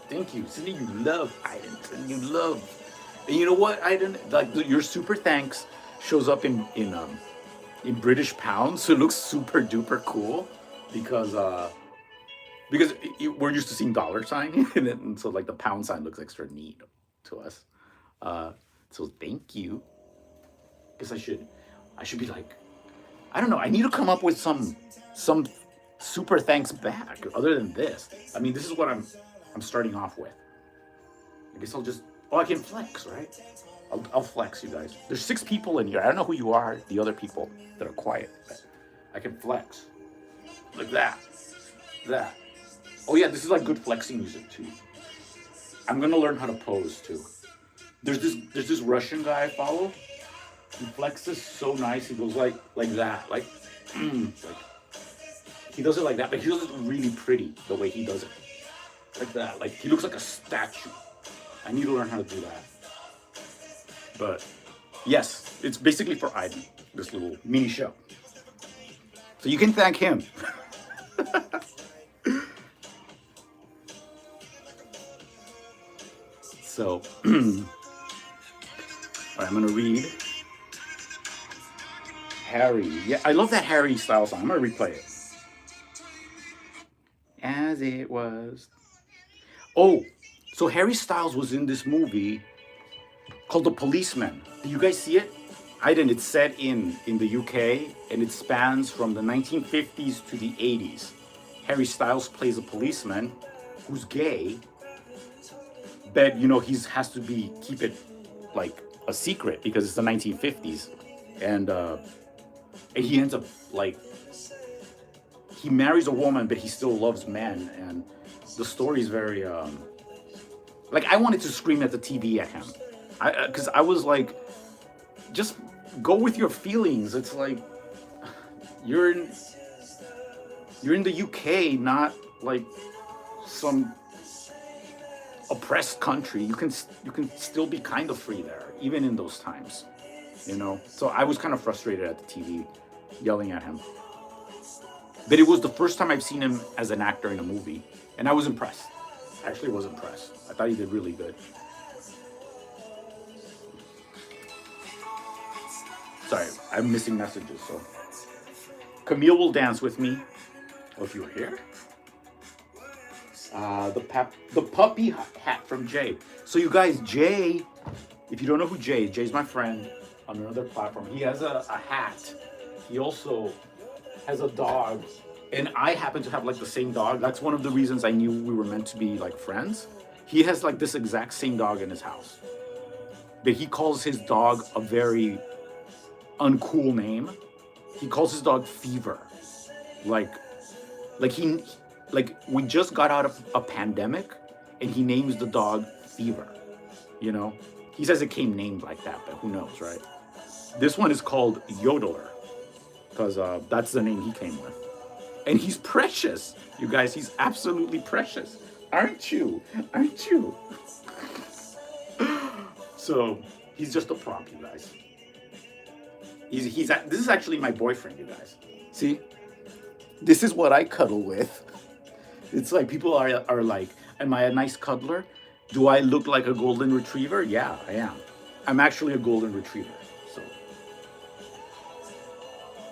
Thank you. Cindy, you love Aiden. You love. And you know what, Aiden? Like your super thanks shows up in British pounds, so it looks super duper cool because we're used to seeing dollar sign, and so like the pound sign looks extra neat to us. So thank you. Guess I should be like, I don't know. I need to come up with some super thanks back other than this. I mean, this is what I'm starting off with. I guess I can flex, right? I'll flex, you guys. There's 6 people in here. I don't know who you are, the other people that are quiet, but I can flex. Like that. That. Oh yeah, this is like good flexing music too. I'm gonna learn how to pose too. There's this Russian guy I follow. He flexes so nice. He goes like that, like he does it like that, but he does it really pretty the way he does it, like that. Like he looks like a statue. I need to learn how to do that. But yes, it's basically for Aiden, this little mini show. So you can thank him. So, all right, I'm gonna read Harry. Yeah, I love that Harry style song. I'm gonna replay it. As it was. Oh, so Harry Styles was in this movie called The Policeman. Did you guys see it? I didn't. It's set in the UK, and it spans from the 1950s to the 80s. Harry Styles plays a policeman who's gay, but he has to be keep it like a secret because it's the 1950s, and he ends up like he marries a woman, but he still loves men, and the story is very like I wanted to scream at the TV at him, because I was like, just go with your feelings. It's like you're in you're in the UK, not like some oppressed country. You can still be kind of free there, even in those times. So I was kind of frustrated at the TV, yelling at him. But it was the first time I've seen him as an actor in a movie, and I was impressed. I actually was impressed. I thought he did really good. Sorry, I'm missing messages. So Camille will dance with me. Oh, if you were here. The puppy hat from Jay. So you guys, Jay, if you don't know who Jay's my friend on another platform. He has a hat. He also has a dog, and I happen to have like the same dog. That's one of the reasons I knew we were meant to be like friends. He has like this exact same dog in his house, but he calls his dog a very uncool name. He calls his dog Fever, like he like we just got out of a pandemic, and he names the dog Fever. He says it came named like that, but who knows, right? This one is called Yodeler because that's the name he came with. And he's precious, you guys. He's absolutely precious, aren't you? Aren't you? So he's just a prop, you guys. This is actually my boyfriend, you guys. See, this is what I cuddle with. It's like people are like, am I a nice cuddler? Do I look like a golden retriever? Yeah, I am. I'm actually a golden retriever. So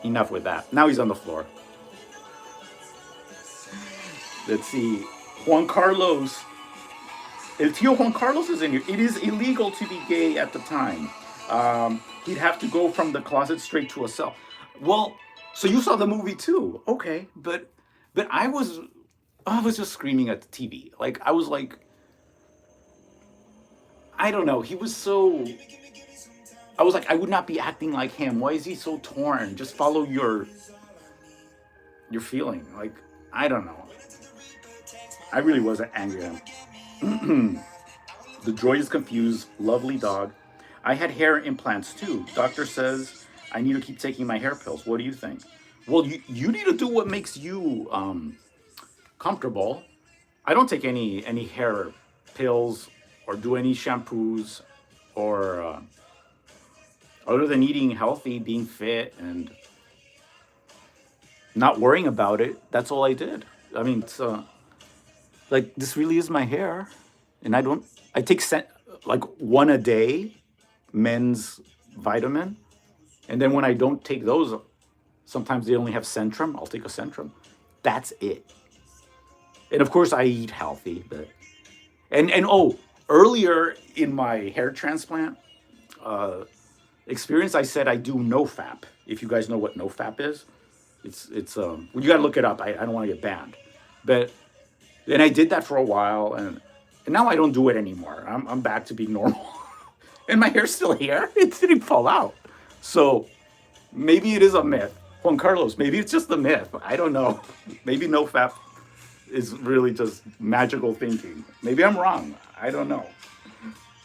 enough with that. Now he's on the floor. Let's see. Juan Carlos. El Tío Juan Carlos is in here. It is illegal to be gay at the time. He'd have to go from the closet straight to a cell. Well, so you saw the movie too. Okay, but I was just screaming at the TV. Like I was like, I don't know. He was so. I was like, I would not be acting like him. Why is he so torn? Just follow your feeling. Like I don't know. I really wasn't angry at him. The droid is confused. Lovely dog. I had hair implants too. Doctor says I need to keep taking my hair pills. What do you think? Well, you need to do what makes you comfortable. I don't take any hair pills or do any shampoos or other than eating healthy, being fit, and not worrying about it. That's all I did. I mean, it's, like this really is my hair, and I take like one a day, men's vitamin, and then when I don't take those, sometimes they only have Centrum. I'll take a Centrum. That's it. And of course, I eat healthy, but and oh, earlier in my hair transplant experience, I said I do NoFap. If you guys know what NoFap is, it's well, you gotta look it up. I don't want to get banned, but then I did that for a while, and now I don't do it anymore. I'm back to being normal, and my hair's still here. It didn't fall out, so maybe it is a myth. Juan Carlos, maybe it's just a myth. I don't know. Maybe NoFap is really just magical thinking. Maybe I'm wrong. I don't know.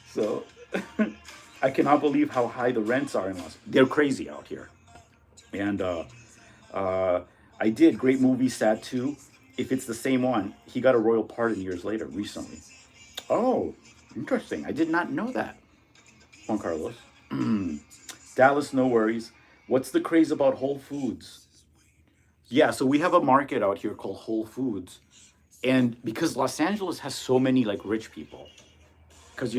So I cannot believe how high the rents are in Los. They're crazy out here. And I did great movie, sad too. If it's the same one, he got a royal pardon years later, recently. Oh, interesting. I did not know that. Juan Carlos. Dallas, no worries. What's the craze about Whole Foods? Yeah, so we have a market out here called Whole Foods. And because Los Angeles has so many like rich people, because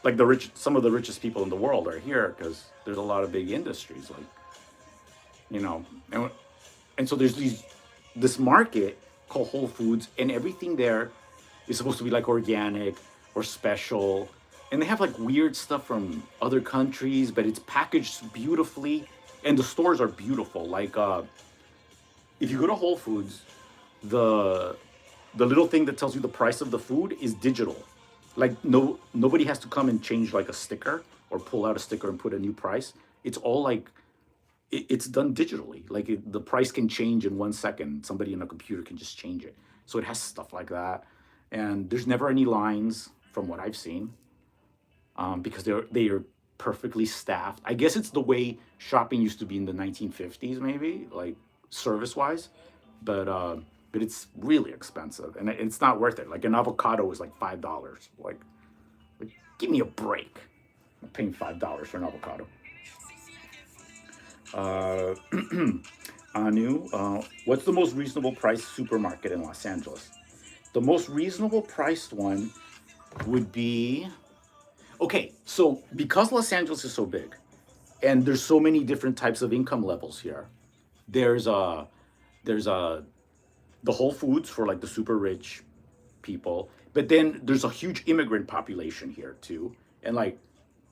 like some of the richest people in the world are here because there's a lot of big industries, like, and so there's this market called Whole Foods, and everything there is supposed to be like organic or special, and they have like weird stuff from other countries, but it's packaged beautifully, and the stores are beautiful. Like if you go to Whole Foods, the the little thing that tells you the price of the food is digital. Like nobody has to come and change like a sticker or pull out a sticker and put a new price. It's all like it's done digitally. Like the price can change in 1 second. Somebody in a computer can just change it. So it has stuff like that, and there's never any lines from what I've seen, because they are perfectly staffed. I guess it's the way shopping used to be in the 1950s, maybe like service wise, but it's really expensive and it's not worth it. Like an avocado is like $5. Like give me a break. I'm paying $5 for an avocado. Uh, Anu, what's the most reasonable price supermarket in Los Angeles? The most reasonable priced one would be okay. So because Los Angeles is so big, and there's so many different types of income levels here, there's there's the Whole Foods for like the super rich people, but then there's a huge immigrant population here too, and like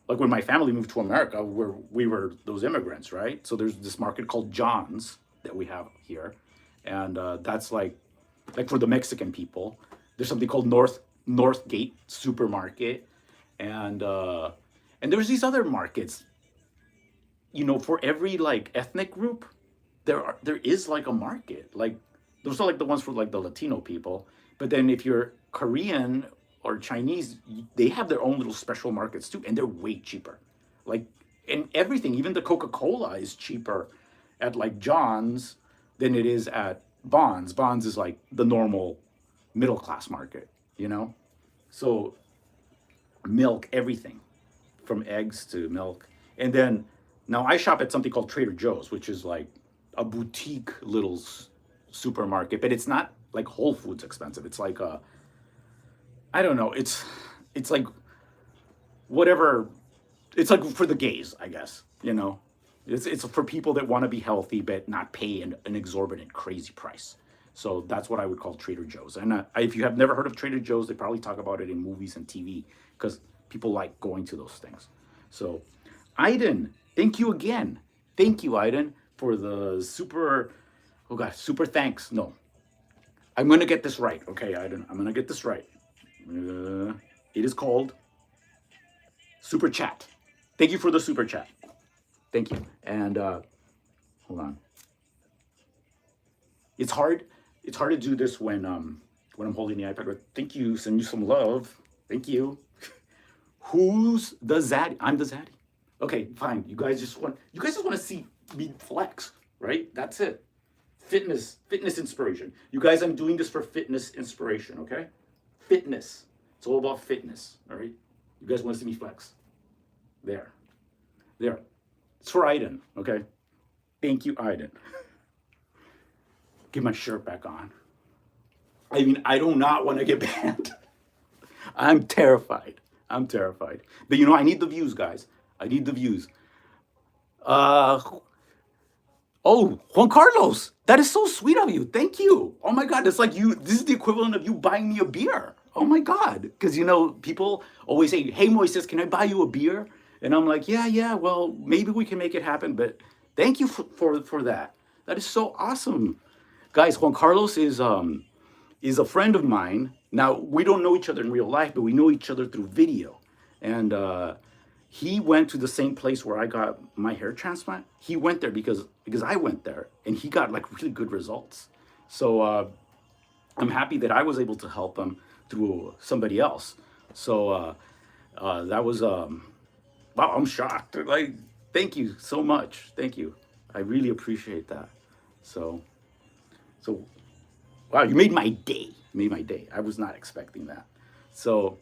when my family moved to America, we were those immigrants, right? So there's this market called John's that we have here, and that's like for the Mexican people. There's something called Northgate Supermarket, and and there's these other markets. For every like ethnic group, there is like a market. Like those are like the ones for like the Latino people. But then if you're Korean or Chinese, they have their own little special markets too, and they're way cheaper. Like, and everything, even the Coca-Cola is cheaper at like John's than it is at Bonds. Bonds is like the normal middle class market, you know? So milk, everything from eggs to milk. And then now I shop at something called Trader Joe's, which is like a boutique little supermarket, but it's not like Whole Foods expensive. It's like I don't know. It's like whatever. It's like for the gays, I guess. It's for people that want to be healthy but not pay an exorbitant crazy price. So that's what I would call Trader Joe's. And if you have never heard of Trader Joe's, they probably talk about it in movies and TV because people like going to those things. So, Aiden, thank you again. Thank you, Aiden, for the super. Oh God, super thanks. No, I'm gonna get this right. Okay, Aiden, I'm gonna get this right. It is called super chat. Thank you for the super chat. Thank you. And hold on. It's hard. It's hard to do this when I'm holding the iPad. But thank you. Send you some love. Thank you. Who's the Zaddy? I'm the Zaddy. Okay, fine. You guys just want to see me flex, right? That's it. Fitness inspiration. You guys, I'm doing this for fitness inspiration, okay? Fitness. It's all about fitness, all right? You guys want to see me flex? There. It's for Aiden, okay? Thank you, Aiden. Get my shirt back on. I mean, I do not want to get banned. I'm terrified. But I need the views, guys. I need the views. Uh, oh, Juan Carlos, that is so sweet of you. Thank you. Oh my God, it's like this is the equivalent of you buying me a beer. Oh my God. Because, people always say, hey, Moises, can I buy you a beer? And I'm like, yeah, well, maybe we can make it happen. But thank you for that. That is so awesome. Guys, Juan Carlos is a friend of mine. Now, we don't know each other in real life, but we know each other through video. And he went to the same place where I got my hair transplant. He went there because I went there, and he got like really good results. So I'm happy that I was able to help him through somebody else. So that was wow, I'm shocked. Like, thank you so much. Thank you. I really appreciate that. So wow, you made my day. I was not expecting that. So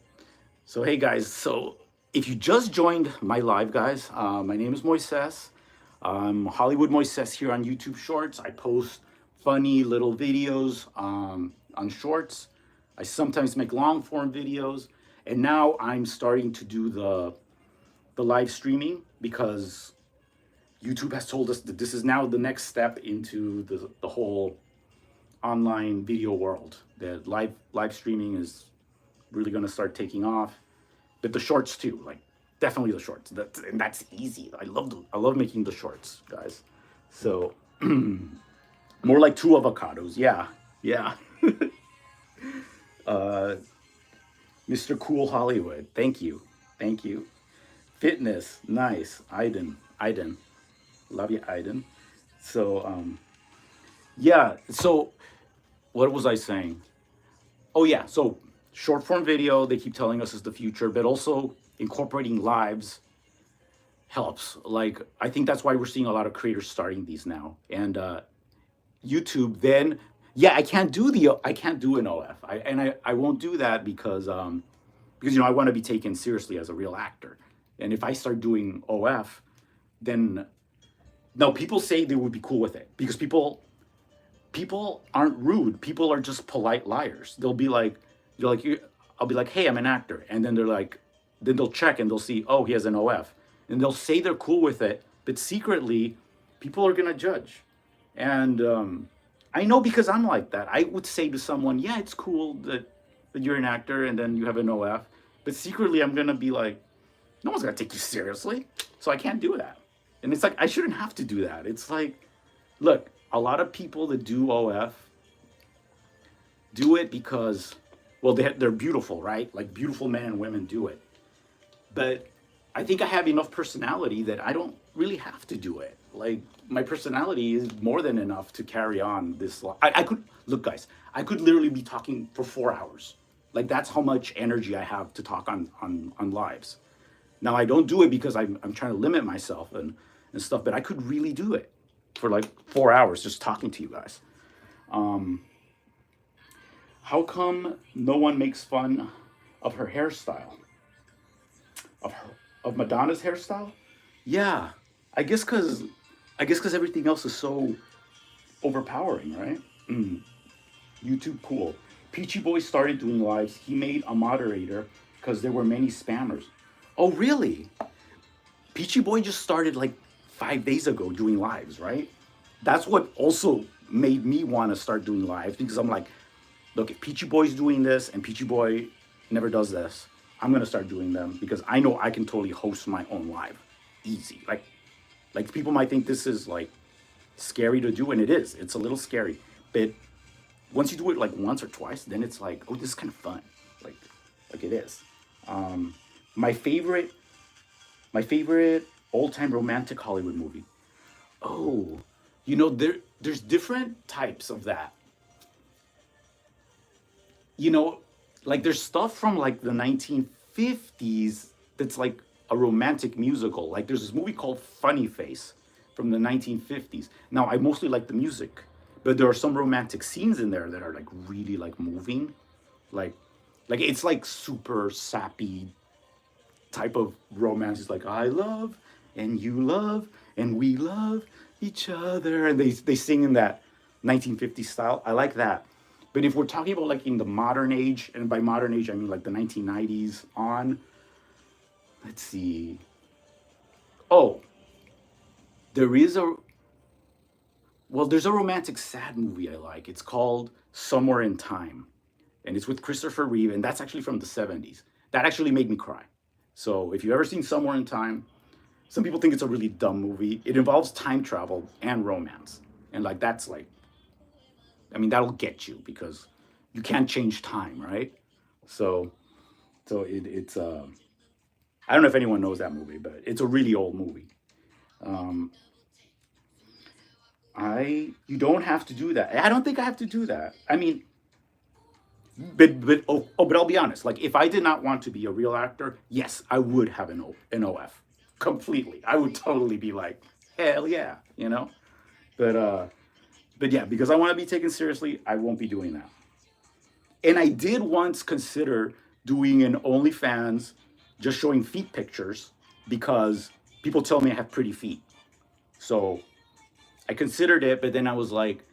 hey guys, so if you just joined my live, guys, my name is Moisés. I'm Hollywood Moisés here on YouTube Shorts. I post funny little videos on Shorts. I sometimes make long form videos, and now I'm starting to do the live streaming because YouTube has told us that this is now the next step into the whole online video world. That live streaming is really going to start taking off, but the shorts too, like definitely the shorts. And that's easy. I love making the shorts, guys. So more like two avocados. Yeah, yeah. uh, Mr. Cool Hollywood. Thank you, thank you. Fitness, nice. Iden, love you, Iden. So yeah. So what was I saying? Oh yeah. So short form video, they keep telling us is the future, but also incorporating lives helps. Like I think that's why we're seeing a lot of creators starting these now. And YouTube, then yeah, I can't do an OF. I won't do that because I want to be taken seriously as a real actor. And if I start doing OF, then no, people say they would be cool with it because people aren't rude. People are just polite liars. They'll be like, you're like, I'll be like, hey, I'm an actor, and then they're like, then they'll check and they'll see, oh, he has an OF, and they'll say they're cool with it, but secretly, people are gonna judge, and I know because I'm like that. I would say to someone, yeah, it's cool that you're an actor and then you have an OF, but secretly, I'm gonna be like, no one's gonna take you seriously, so I can't do that, and it's like I shouldn't have to do that. It's like, look, a lot of people that do OF do it because, well, they're beautiful, right? Like beautiful men and women do it. But I think I have enough personality that I don't really have to do it. Like my personality is more than enough to carry on this. I could, look, guys, I could literally be talking for 4 hours. Like that's how much energy I have to talk on lives. Now I don't do it because I'm trying to limit myself and stuff, but I could really do it for like 4 hours just talking to you guys. How come no one makes fun of her hairstyle? Of Madonna's hairstyle? Yeah, I guess because everything else is so overpowering, right? YouTube cool. Peachy Boy started doing lives. He made a moderator because there were many spammers. Oh, really? Peachy Boy just started like 5 days ago doing lives, right? That's what also made me want to start doing lives because I'm like, look, if Peachy Boy's doing this and Peachy Boy never does this, I'm gonna start doing them because I know I can totally host my own live, easy. Like people might think this is like scary to do, and it is. It's a little scary, but once you do it like once or twice, then it's like, oh, this is kind of fun, like it is. My favorite old-time romantic Hollywood movie. Oh, there's different types of that. You know, like there's stuff from like the 1950s that's like a romantic musical. Like there's this movie called Funny Face from the 1950s. Now I mostly like the music, but there are some romantic scenes in there that are like really like moving. Like it's like super sappy type of romance. It's like I love and you love and we love each other, and they sing in that 1950s style. I like that. But if we're talking about like in the modern age, and by modern age I mean like the 1990s on, let's see. Oh, there is a there's a romantic sad movie I like. It's called Somewhere in Time, and it's with Christopher Reeve, and that's actually from the 70s. That actually made me cry. So if you've ever seen Somewhere in Time, some people think it's a really dumb movie. It involves time travel and romance, and like that's like, I mean, that'll get you because you can't change time, right? So, it's I don't know if anyone knows that movie, but it's a really old movie. Um, you don't have to do that. I don't think I have to do that. I mean, but I'll be honest. Like, if I did not want to be a real actor, yes, I would have an OF completely. I would totally be like, hell yeah, you know. But yeah, because I want to be taken seriously, I won't be doing that. And I did once consider doing an OnlyFans, just showing feet pictures because people tell me I have pretty feet. So I considered it, but then I was like,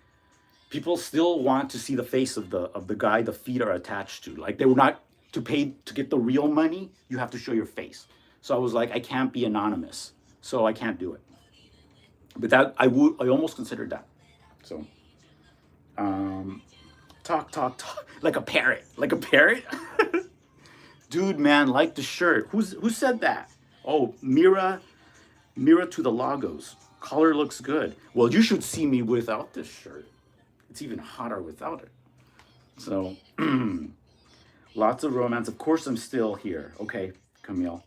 people still want to see the face of the guy the feet are attached to. Like they were not to pay to get the real money. You have to show your face. So I was like, I can't be anonymous, so I can't do it. But that I almost considered that. So, talk, like a parrot, Dude, man, like the shirt. Who said that? Oh, Mira to the Lagos. Color looks good. Well, you should see me without this shirt. It's even hotter without it. So, lots of romance. Of course, I'm still here. Okay, Camille.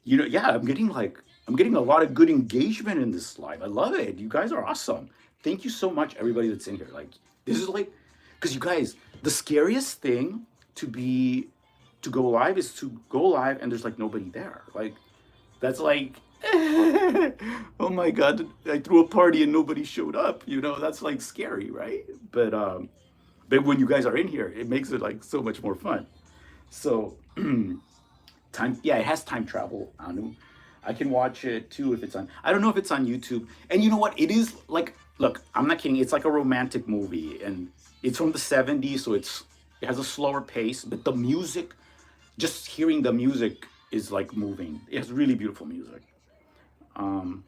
Yeah, I'm getting a lot of good engagement in this live. I love it. You guys are awesome. Thank you so much, everybody that's in here. Like, this is like, because you guys, the scariest thing to be to go live is to go live and there's like nobody there. Like, that's like, oh my god, I threw a party and nobody showed up. That's like scary, right? But when you guys are in here, it makes it like so much more fun. So yeah, it has time travel on it. I can watch it too if it's on. I don't know if it's on YouTube. And you know what? It is like, look, I'm not kidding. It's like a romantic movie, and it's from the '70s, so it has a slower pace. But the music, just hearing the music is like moving. It has really beautiful music. Um,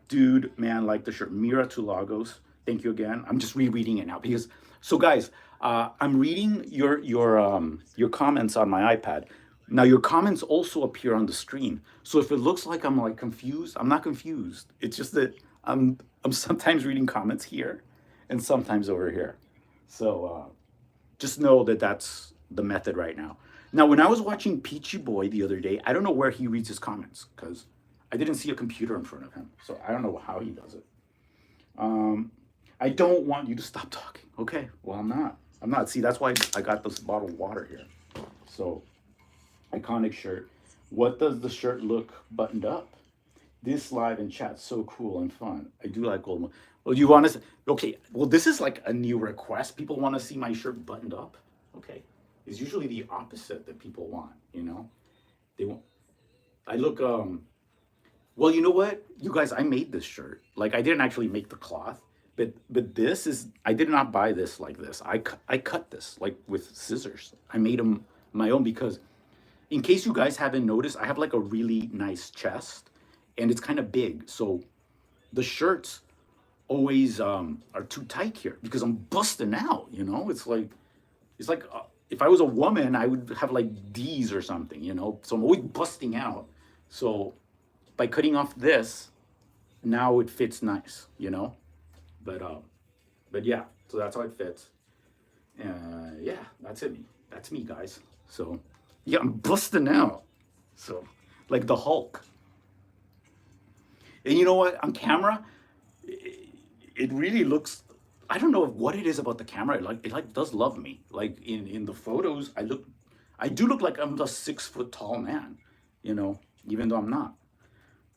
Dude, man, like the shirt. Mira to Lagos. Thank you again. I'm just rereading it now because. So guys, I'm reading your comments on my iPad. Now your comments also appear on the screen. So if it looks like I'm like confused, I'm not confused. It's just that I'm sometimes reading comments here, and sometimes over here. So just know that that's the method right now. Now, when I was watching Peachy Boy the other day, I don't know where he reads his comments because I didn't see a computer in front of him. So I don't know how he does it. Um, I don't want you to stop talking. Okay, well, I'm not. I'm not. See, that's why I got this bottle of water here. So, iconic shirt. What does the shirt look buttoned up? This live and chat so cool and fun. I do like gold. Well, you want to? Okay. Well, this is like a new request. People want to see my shirt buttoned up. Okay. It's usually the opposite that people want. They want. I look. Well, you know what, you guys? I made this shirt. Like, I didn't actually make the cloth, but this is. I did not buy this like this. I cut this like with scissors. I made them my own because, in case you guys haven't noticed, I have like a really nice chest, and it's kind of big. So the shirts always are too tight here because I'm busting out. It's like if I was a woman, I would have like D's or something. So I'm always busting out. So by cutting off this, now it fits nice. But yeah, so that's how it fits. Yeah, that's it. That's me, guys. So yeah, I'm busting out. So like the Hulk. And you know what? On camera, it really looks. I don't know what it is about the camera. It does love me. Like in the photos, I do look like I'm a 6 foot tall man. Even though I'm not.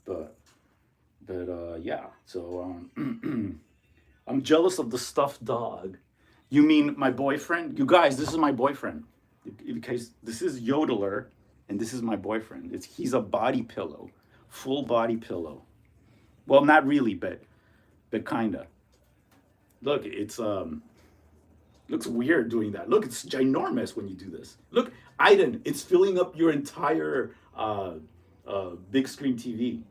But yeah. So I'm jealous of the stuffed dog. You mean my boyfriend? You guys, this is my boyfriend. Because this is Yodeler, and this is my boyfriend. He's a body pillow, full body pillow. Well, not really, but kinda. Look, it's looks weird doing that. Look, it's ginormous when you do this. Look, Aiden, it's filling up your entire big screen TV.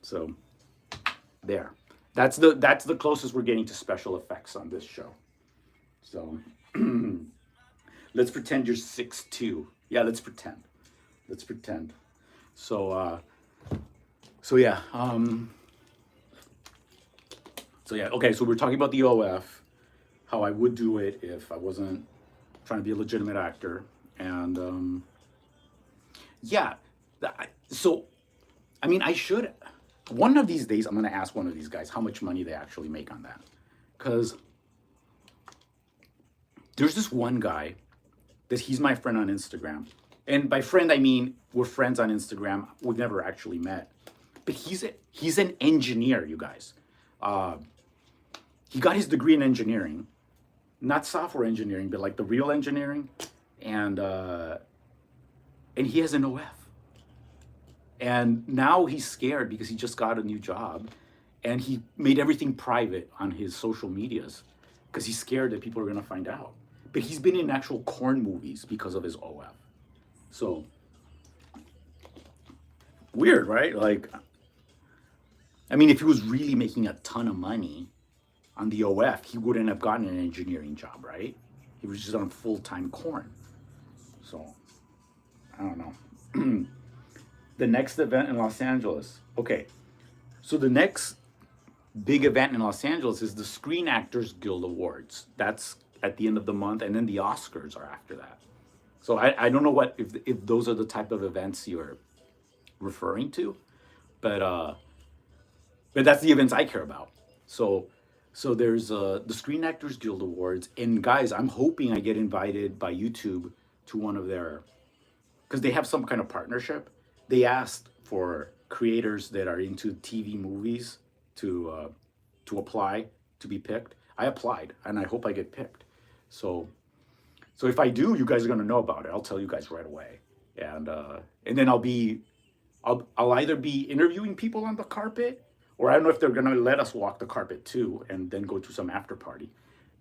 So there. That's the closest we're getting to special effects on this show. So let's pretend you're 6'2". Yeah, let's pretend. Let's pretend. So yeah. So yeah. Okay. So we're talking about the OF, how I would do it if I wasn't trying to be a legitimate actor, and yeah. So I mean, I should. One of these days, I'm gonna ask one of these guys how much money they actually make on that, because there's this one guy that he's my friend on Instagram. And by friend, I mean we're friends on Instagram. We've never actually met. But he's an engineer, you guys. He got his degree in engineering, not software engineering, but like the real engineering. And he has an OF. And now he's scared because he just got a new job. And he made everything private on his social medias because he's scared that people are going to find out. But he's been in actual corn movies because of his OF. So, weird, right? Like, I mean, if he was really making a ton of money on the OF, he wouldn't have gotten an engineering job, right? He was just on full-time corn. So I don't know. The next event in Los Angeles. Okay, so the next big event in Los Angeles is the Screen Actors Guild Awards. That's at the end of the month, and then the Oscars are after that. So I don't know what if those are the type of events you're referring to, but that's the events I care about. So there's the Screen Actors Guild Awards, and guys, I'm hoping I get invited by YouTube to one of their, because they have some kind of partnership. They asked for creators that are into TV movies to apply to be picked. I applied, and I hope I get picked. So if I do, you guys are gonna know about it. I'll tell you guys right away, and then I'll either be interviewing people on the carpet, or I don't know if they're gonna let us walk the carpet too, and then go to some after party.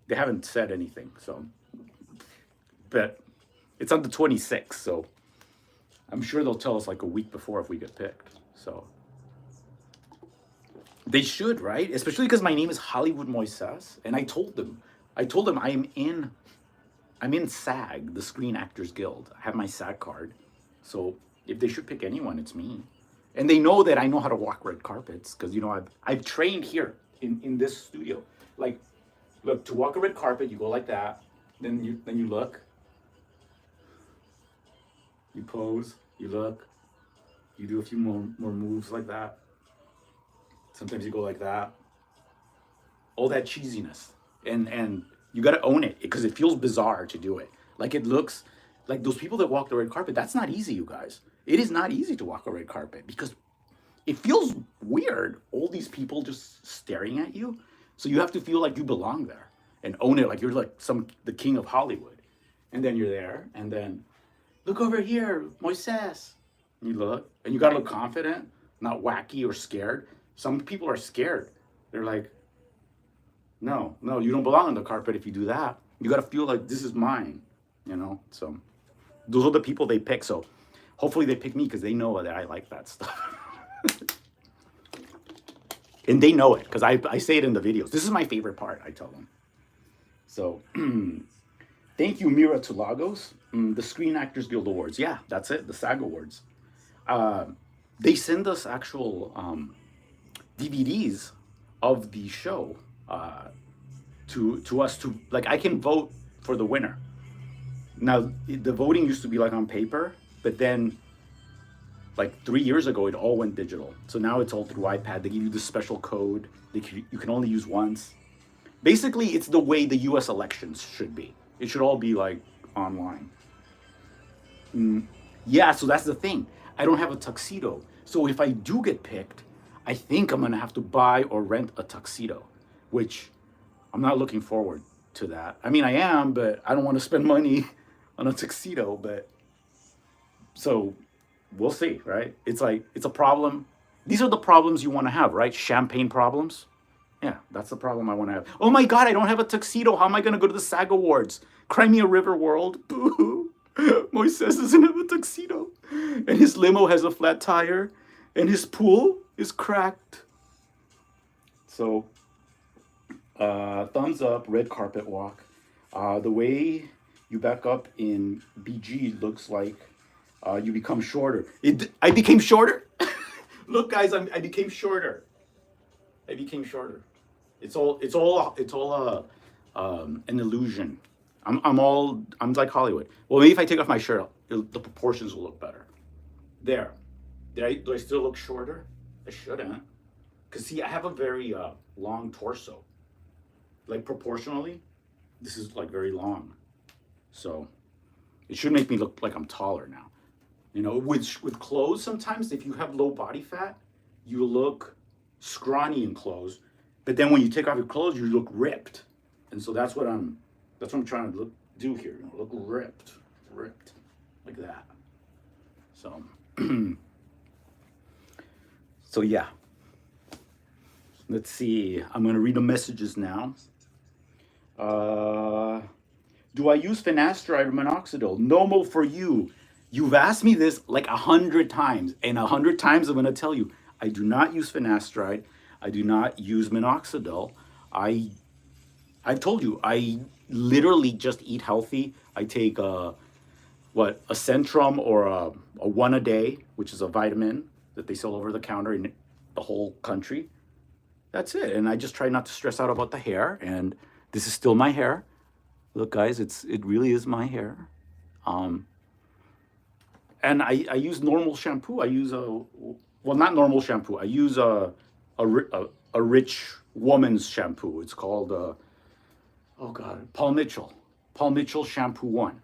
They haven't said anything, so, but it's on the 26th, so I'm sure they'll tell us like a week before if we get picked. So they should, right? Especially because my name is Hollywood Moisés, and I told them I'm in SAG, the Screen Actors Guild. I have my SAG card, so if they should pick anyone, it's me. And they know that I know how to walk red carpets because I've trained here in this studio. Like, look, to walk a red carpet, you go like that, then you look, you pose, you look, you do a few more moves like that. Sometimes you go like that. All that cheesiness, and you got to own it because it feels bizarre to do it. Like, it looks like those people that walk the red carpet. That's not easy, you guys. It is not easy to walk a red carpet because it feels weird. All these people just staring at you. So you have to feel like you belong there and own it, like you're like the king of Hollywood. And then you're there, and then look over here, Moisés. And you look, and you gotta look confident, not wacky or scared. Some people are scared. They're like, no, you don't belong on the carpet if you do that. You gotta feel like this is mine, So those are the people they pick. So hopefully they pick me because they know that I like that stuff. And they know it because I say it in the videos. This is my favorite part, I tell them. So thank you, Mira Tulagos. The Screen Actors Guild Awards. Yeah, that's it, the SAG Awards. They send us actual DVDs of the show to us to, like, I can vote for the winner. Now, the voting used to be like on paper, but then like 3 years ago, it all went digital. So now it's all through iPad. They give you this special code. You can only use once. Basically, it's the way the US elections should be. It should all be like online. Yeah, so that's the thing. I don't have a tuxedo. So if I do get picked, I think I'm gonna have to buy or rent a tuxedo, which I'm not looking forward to that. I mean, I am, but I don't want to spend money on a tuxedo. But so we'll see, right? It's like, it's a problem. These are the problems you want to have, right? Champagne problems. Yeah, that's the problem I want to have. Oh my God, I don't have a tuxedo. How am I going to go to the SAG Awards? Crimea River World. Boo. Moisés doesn't have a tuxedo. And his limo has a flat tire. And his pool is cracked. So, thumbs up, red carpet walk. The way you back up in BG looks like you become shorter. I became shorter? Look, guys, I became shorter. I became shorter. It's all an illusion. I'm like Hollywood. Well, maybe if I take off my shirt, the proportions will look better. There. Do I still look shorter? I shouldn't. Because, see, I have a very long torso. Like, proportionally, this is, like, very long. So, it should make me look like I'm taller now. With clothes, sometimes, if you have low body fat, you look scrawny in clothes. But then when you take off your clothes, you look ripped. And so that's what I'm trying to do here. Look ripped, like that. So, so yeah. Let's see. I'm gonna read the messages now. Do I use finasteride or minoxidil? No for you. You've asked me this like 100 times, and 100 times I'm gonna tell you, I do not use finasteride. I do not use minoxidil. I've told you, literally just eat healthy. I take a Centrum or a one a day, which is a vitamin that they sell over the counter in the whole country. That's it. And I just try not to stress out about the hair. And this is still my hair. Look, guys, it really is my hair. Um, and I use normal shampoo. I use not normal shampoo. I use a rich woman's shampoo. It's called oh God, Paul Mitchell Shampoo One.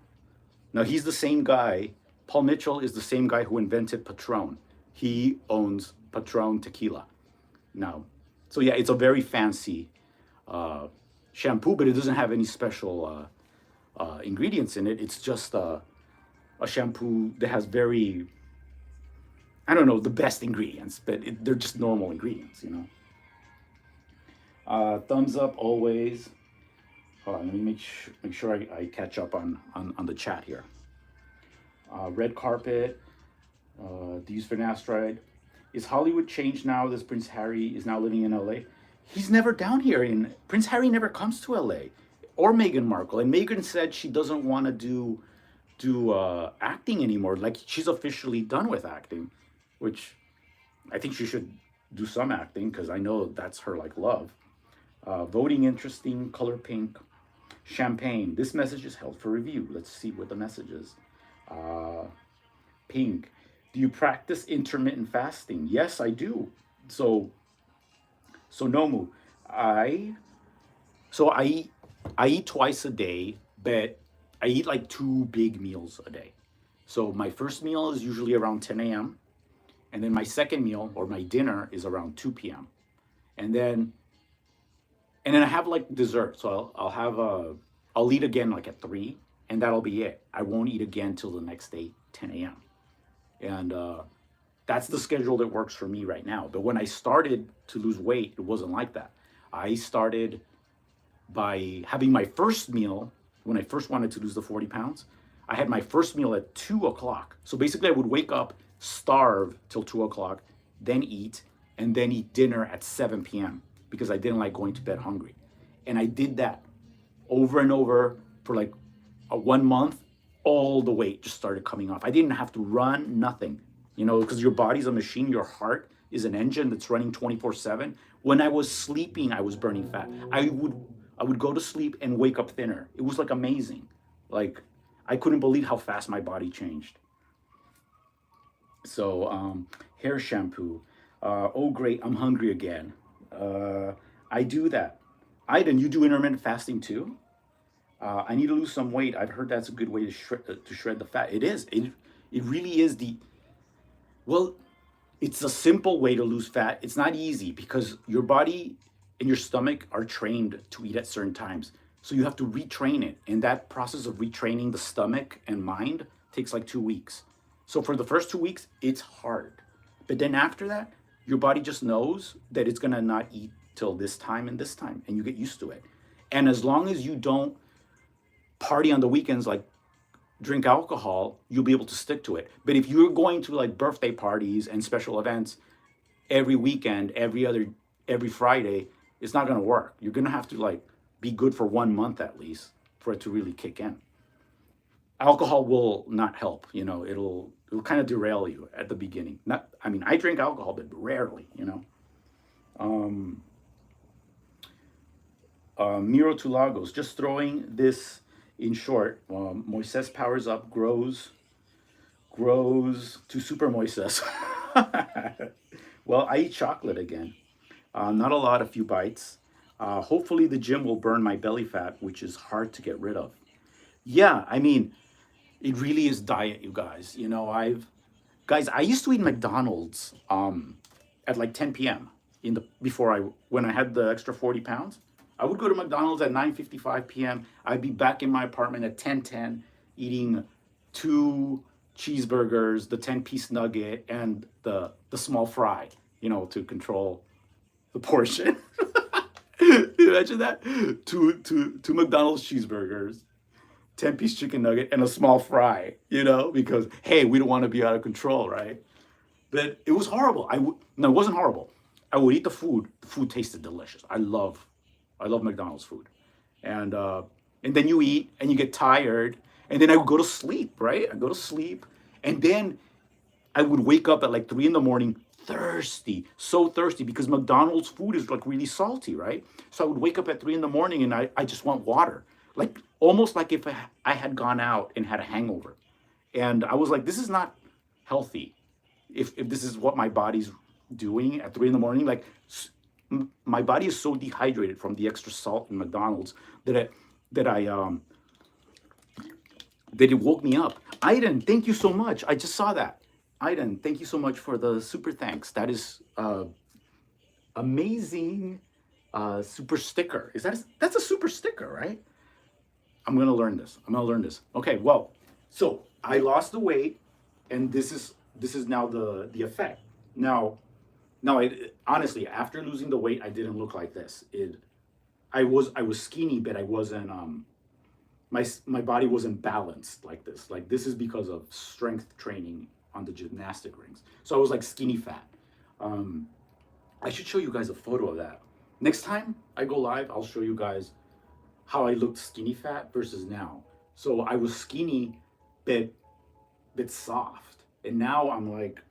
Now he's the same guy. Paul Mitchell is the same guy who invented Patron. He owns Patron Tequila. Now, so yeah, it's a very fancy shampoo, but it doesn't have any special ingredients in it. It's just a shampoo that has very, I don't know, the best ingredients, but they're just normal ingredients, you know. Thumbs up always. Hold on, let me make sure I catch up on the chat here. Red carpet. Do you use finasteride? Is Hollywood changed now that Prince Harry is now living in LA? He's never down here. Prince Harry never comes to LA, or Meghan Markle. And Meghan said she doesn't want to do acting anymore. Like she's officially done with acting, which I think she should do some acting because I know that's her like love. Voting interesting, color pink, champagne. This message is held for review. Let's see what the message is. Pink. Do you practice intermittent fasting? Yes, I do. So Nomu, I eat twice a day, but I eat like 2 big meals a day. So my first meal is usually around 10 a.m. And then my second meal or my dinner is around 2 p.m. And then I have like dessert. So I'll eat again like at 3, and that'll be it. I won't eat again till the next day, 10 a.m. And that's the schedule that works for me right now. But when I started to lose weight, it wasn't like that. I started by having my first meal when I first wanted to lose the 40 pounds. I had my first meal at 2 o'clock. So basically, I would wake up, starve till 2 o'clock, then eat, and then eat dinner at 7 p.m. because I didn't like going to bed hungry. And I did that over and over for like 1 month. All the weight just started coming off. I didn't have to run, nothing, you know, because your body's a machine. Your heart is an engine that's running 24/7. When I was sleeping, I was burning fat. I would go to sleep and wake up thinner. It was like amazing. Like I couldn't believe how fast my body changed. So hair shampoo. Oh great, I'm hungry again. I do that. Aiden, you do intermittent fasting too? I need to lose some weight. I've heard that's a good way to shred the fat. It is. It really is well, it's a simple way to lose fat. It's not easy because your body and your stomach are trained to eat at certain times. So you have to retrain it. And that process of retraining the stomach and mind takes like 2 weeks. So for the first 2 weeks, it's hard. But then after that, your body just knows that it's going to not eat till this time, and you get used to it. And as long as you don't party on the weekends, like drink alcohol, you'll be able to stick to it. But if you're going to like birthday parties and special events every weekend, every Friday, it's not going to work. You're going to have to like be good for 1 month at least for it to really kick in. Alcohol will not help, you know, it'll kind of derail you at the beginning. I drink alcohol, but rarely, you know. Miro to Lagos, just throwing this in short. Moisés powers up, grows to super Moisés. Well, I eat chocolate again. Not a lot, a few bites. Hopefully the gym will burn my belly fat, which is hard to get rid of. Yeah, I mean, it really is diet, you guys. You know, I used to eat McDonald's at like 10 p.m. when I had the extra 40 pounds. I would go to McDonald's at 9:55 p.m. I'd be back in my apartment at 10:10 eating 2 cheeseburgers, the 10-piece nugget, and the small fry, you know, to control the portion. Imagine that. Two McDonald's cheeseburgers, 10-piece chicken nugget, and a small fry, you know, because, hey, we don't want to be out of control, right? But it was horrible. No, it wasn't horrible. I would eat the food. The food tasted delicious. I love McDonald's food. And and then you eat and you get tired, and then I would go to sleep, right? I go to sleep, and then I would wake up at like 3 in the morning, thirsty, so thirsty because McDonald's food is like really salty, right? So I would wake up at 3 in the morning and I just want water, like almost like if I had gone out and had a hangover. And I was like, this is not healthy. If this is what my body's doing at 3 in the morning, like my body is so dehydrated from the extra salt in McDonald's that I that it woke me up. Aiden, thank you so much. I just saw that. Aiden, thank you so much for the super thanks. That is amazing super sticker. That's a super sticker, right? I'm gonna learn this. I'm gonna learn this. Okay, well, so I lost the weight, and this is now the effect. Now I honestly, after losing the weight, I didn't look like this. I was skinny, but I wasn't my body wasn't balanced like this. Like this is because of strength training on the gymnastic rings. So I was like skinny fat. I should show you guys a photo of that. Next time I go live, I'll show you guys how I looked skinny fat versus now. So I was skinny, bit soft, and now I'm like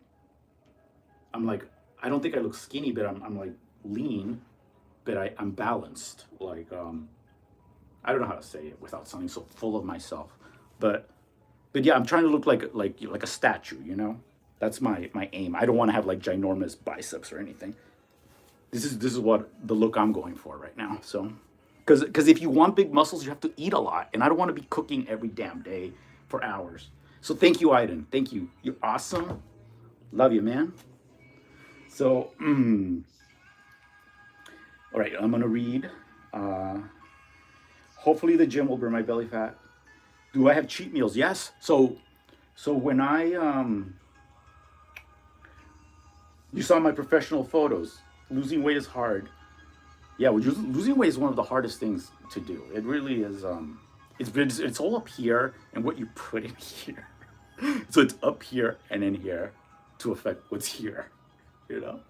I don't think I look skinny, but I'm like lean, but I'm balanced. Like I don't know how to say it without sounding so full of myself, but yeah, I'm trying to look like a statue, you know. That's my aim. I don't want to have like ginormous biceps or anything. This is what the look I'm going for right now. So, because if you want big muscles, you have to eat a lot, and I don't want to be cooking every damn day for hours. So thank you, Aiden. Thank you. You're awesome. Love you, man. So, all right, I'm gonna read. Hopefully the gym will burn my belly fat. Do I have cheat meals? Yes. So when I you saw my professional photos. Losing weight is hard. Yeah, losing weight is one of the hardest things to do. It really is. It's all up here and what you put in here. So it's up here and in here to affect what's here. You know.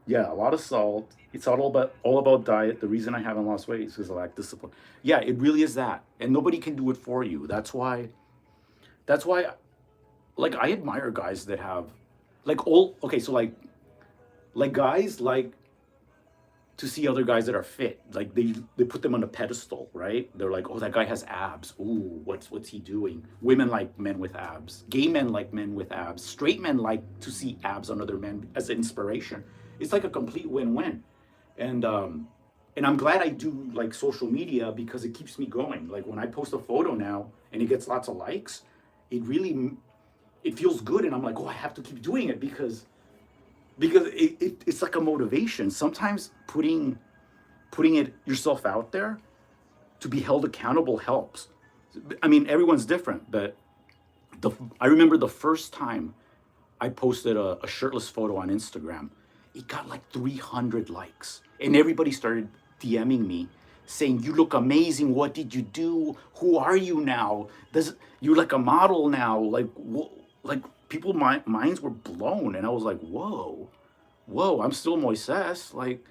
Yeah, a lot of salt. It's all about diet. The reason I haven't lost weight is because I lack discipline. Yeah, it really is that, and nobody can do it for you. That's why. Like I admire guys that have, like all okay. So like guys like to see other guys that are fit. Like they put them on a pedestal, right? They're like, oh, that guy has abs. Ooh, what's he doing? Women like men with abs. Gay men like men with abs. Straight men like to see abs on other men as inspiration. It's like a complete win-win. And I'm glad I do like social media because it keeps me going. Like when I post a photo now and it gets lots of likes, it feels good, and I'm like, oh, I have to keep doing it because it's like a motivation. Sometimes putting it yourself out there to be held accountable helps. I mean, everyone's different, but I remember the first time I posted a shirtless photo on Instagram, it got like 300 likes, and everybody started DMing me saying, you look amazing, what did you do, who are you now, you're like a model now, like people minds were blown, and I was like, whoa, I'm still Moisés, like.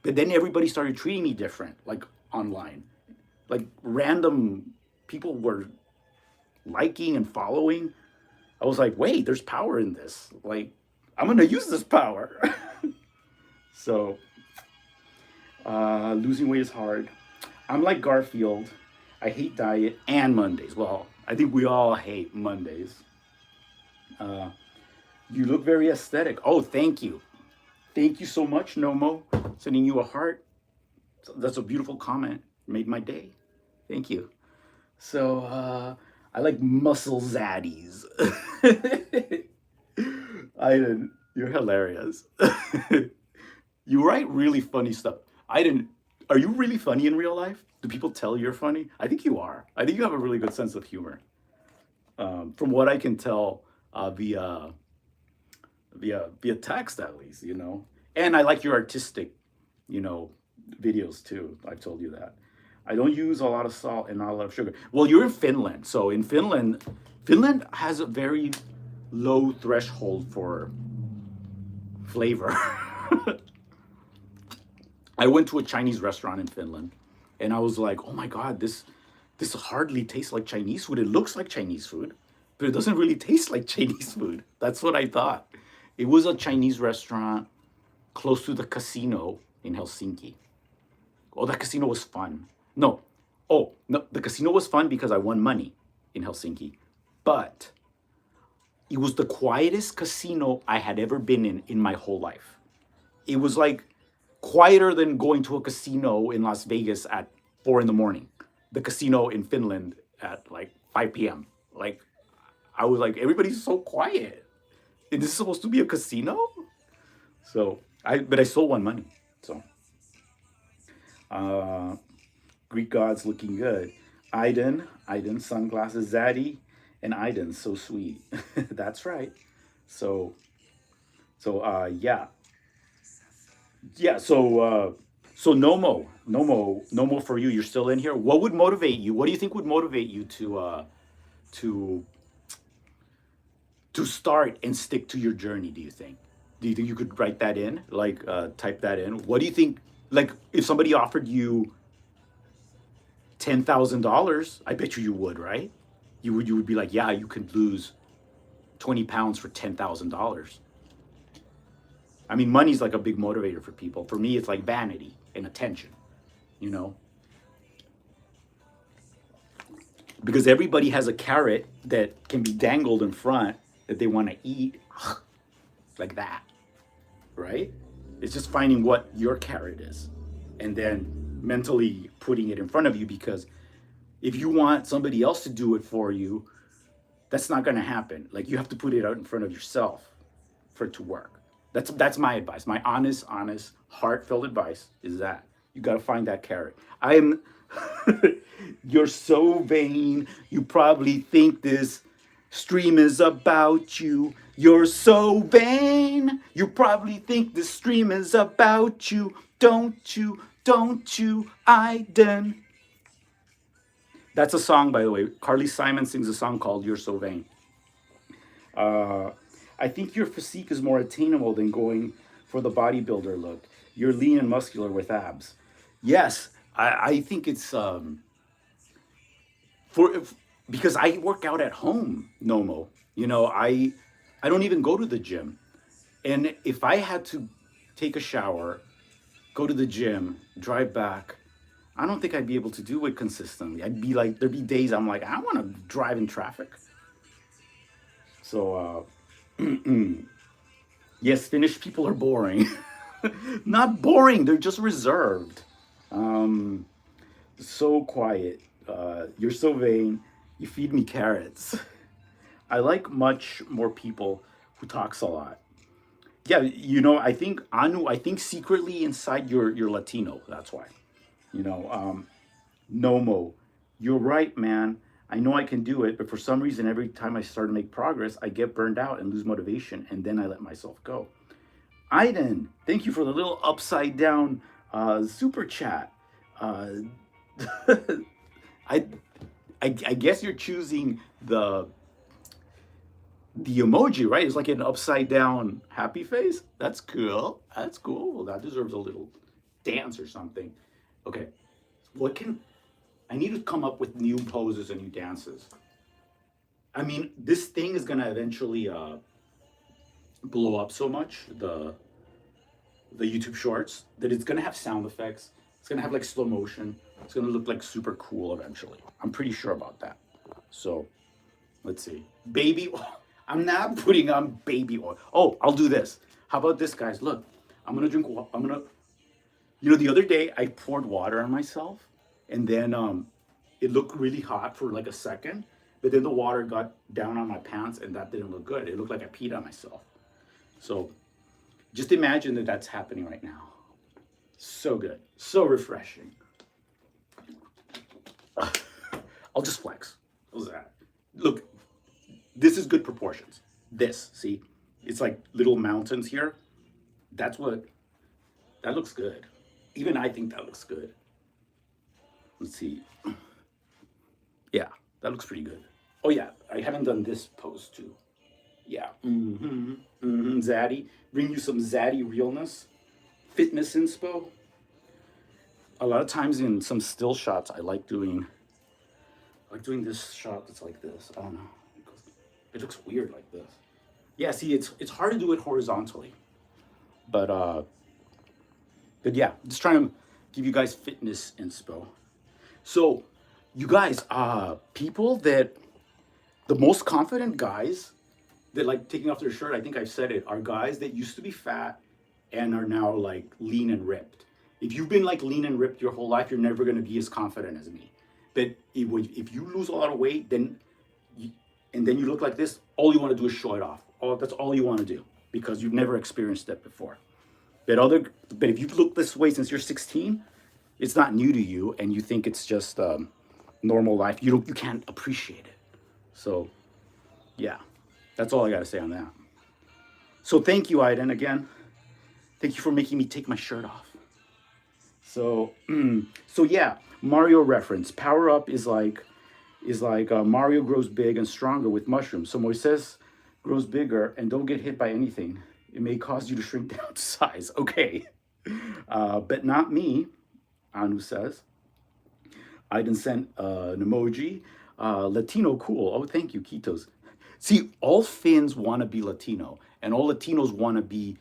But then everybody started treating me different, like online, like random people were liking and following. I was like, wait, there's power in this, like I'm gonna use this power. So losing weight is hard. I'm like Garfield. I hate diet and Mondays. Well, I think we all hate Mondays. You look very aesthetic. Oh, thank you. Thank you so much, Nomo. Sending you a heart. That's a beautiful comment. Made my day. Thank you. So I like muscle zaddies. You're hilarious. You write really funny stuff. Are you really funny in real life? Do people tell you're funny? I think you are. I think you have a really good sense of humor. From what I can tell via text, at least, you know. And I like your artistic, you know, videos too. I've told you that. I don't use a lot of salt and not a lot of sugar. Well, you're in Finland. So in Finland has a very low threshold for flavor. I went to a Chinese restaurant in Finland, And I was like, oh my God, this hardly tastes like Chinese food. It looks like Chinese food, but it doesn't really taste like Chinese food. That's what I thought. It was a Chinese restaurant close to the casino in Helsinki. Oh, that casino was fun. No, oh, no, the casino was fun because I won money in Helsinki, but it was the quietest casino I had ever been in my whole life. It was like quieter than going to a casino in Las Vegas at 4 in the morning. The casino in Finland at like 5 p.m. Like I was like, everybody's so quiet. And this is supposed to be a casino? So but I still won money. So uh Greek gods looking good. Aiden sunglasses, Zaddy, and Aiden so sweet. That's right. So yeah. Yeah, so no more for you. You're still in here. What would motivate you? What do you think would motivate you to to start and stick to your journey, do you think? Do you think you could write that in? Like type that in? What do you think, like if somebody offered you $10,000, I bet you would, right? You would be like, yeah, you could lose 20 pounds for $10,000. I mean, money's like a big motivator for people. For me, it's like vanity and attention, you know? Because everybody has a carrot that can be dangled in front that they want to eat like that, right? It's just finding what your carrot is and then mentally putting it in front of you, because if you want somebody else to do it for you, that's not going to happen. Like you have to put it out in front of yourself for it to work. That's my advice. My honest, heartfelt advice is that you got to find that carrot. I am. You're so vain. You probably think this stream is about you. You're so vain. You probably think this stream is about you. Don't you? Don't you? Aiden. That's a song, by the way. Carly Simon sings a song called "You're So Vain." Uh, I think your physique is more attainable than going for the bodybuilder look. You're lean and muscular with abs. Yes, I think it's for if, because I work out at home, Nomo. You know, I don't even go to the gym. And if I had to take a shower, go to the gym, drive back, I don't think I'd be able to do it consistently. I'd be like, there'd be days I'm like, I want to drive in traffic. So yes, Finnish people are boring. Not boring, they're just reserved. Um, so quiet. You're so vain. You feed me carrots. I like much more people who talks a lot. Yeah, I think Anu. I think secretly inside you're Latino. That's why. Nomo, you're right, man. I know I can do it, but for some reason, every time I start to make progress, I get burned out and lose motivation, and then I let myself go. Aiden, thank you for the little upside down super chat. Uh, I, I guess you're choosing the emoji, right? It's like an upside down happy face. That's cool. That's cool. Well, that deserves a little dance or something. Okay, what can I need to come up with new poses and new dances? I mean, this thing is gonna eventually blow up so much, the YouTube Shorts, that it's gonna have sound effects. It's gonna have like slow motion. It's gonna look like super cool eventually. I'm pretty sure about that. So let's see. Baby oil. I'm not putting on baby oil. Oh, I'll do this. How about this, guys? Look, I'm gonna drink. I'm gonna. The other day I poured water on myself, and then it looked really hot for like a second, but then the water got down on my pants, and that didn't look good. It looked like I peed on myself. So just imagine that that's happening right now. So good, so refreshing. I'll just flex. How's that? Look, this is good proportions. This, see, it's like little mountains here. That looks good. Even I think that looks good. Let's see. Yeah, that looks pretty good. Oh yeah, I haven't done this pose too. Yeah. Zaddy, bring you some Zaddy realness, fitness inspo. a lot of times in some still shots, I like doing this shot that's like this. I don't know. It looks weird like this. Yeah, see, it's hard to do it horizontally, but yeah, just trying to give you guys fitness inspo. So, you guys, people that the most confident guys that like taking off their shirt, I think I've said it, are guys that used to be fat and are now like lean and ripped. If you've been like lean and ripped your whole life, you're never going to be as confident as me. But if you lose a lot of weight, and then you look like this, all you want to do is show it off. That's all you want to do because you've never experienced it before. But if you've looked this way since you're 16, it's not new to you, and you think it's just normal life. You can't appreciate it. So, yeah, that's all I got to say on that. So thank you, Aiden, again. Thank you for making me take my shirt off. So, so yeah, Mario reference. Power up is like Mario grows big and stronger with mushrooms. So Moisés grows bigger and don't get hit by anything. It may cause you to shrink down to size. Okay, but not me. Anu says. Aiden sent an emoji. Latino cool. Oh, thank you, Kitos. See, all Finns want to be Latino, and all Latinos want to be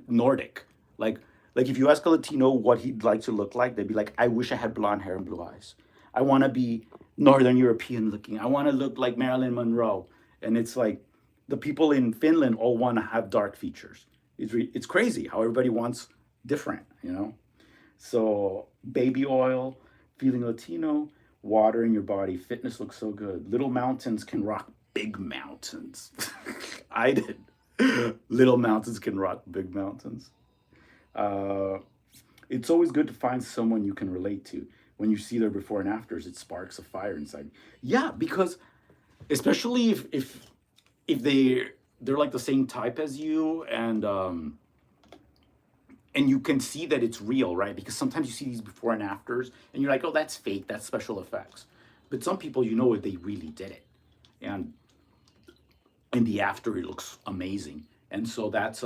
Nordic. Like if you ask a Latino what he'd like to look like, they'd be like, "I wish I had blonde hair and blue eyes. I want to be Northern European looking. I want to look like Marilyn Monroe." And it's like the people in Finland all want to have dark features. It's crazy how everybody wants different, you know. So baby oil, feeling Latino, water in your body, fitness looks so good. Little mountains can rock big mountains. I did. Little mountains can rock big mountains. Uh, it's always good to find someone you can relate to. When you see their before and afters, it sparks a fire inside. Yeah, because especially if they're like the same type as you, and you can see that it's real, right? Because sometimes you see these before and afters and you're like, oh, that's fake, that's special effects. But some people, you know, they really did it. And in the after, it looks amazing. And so that's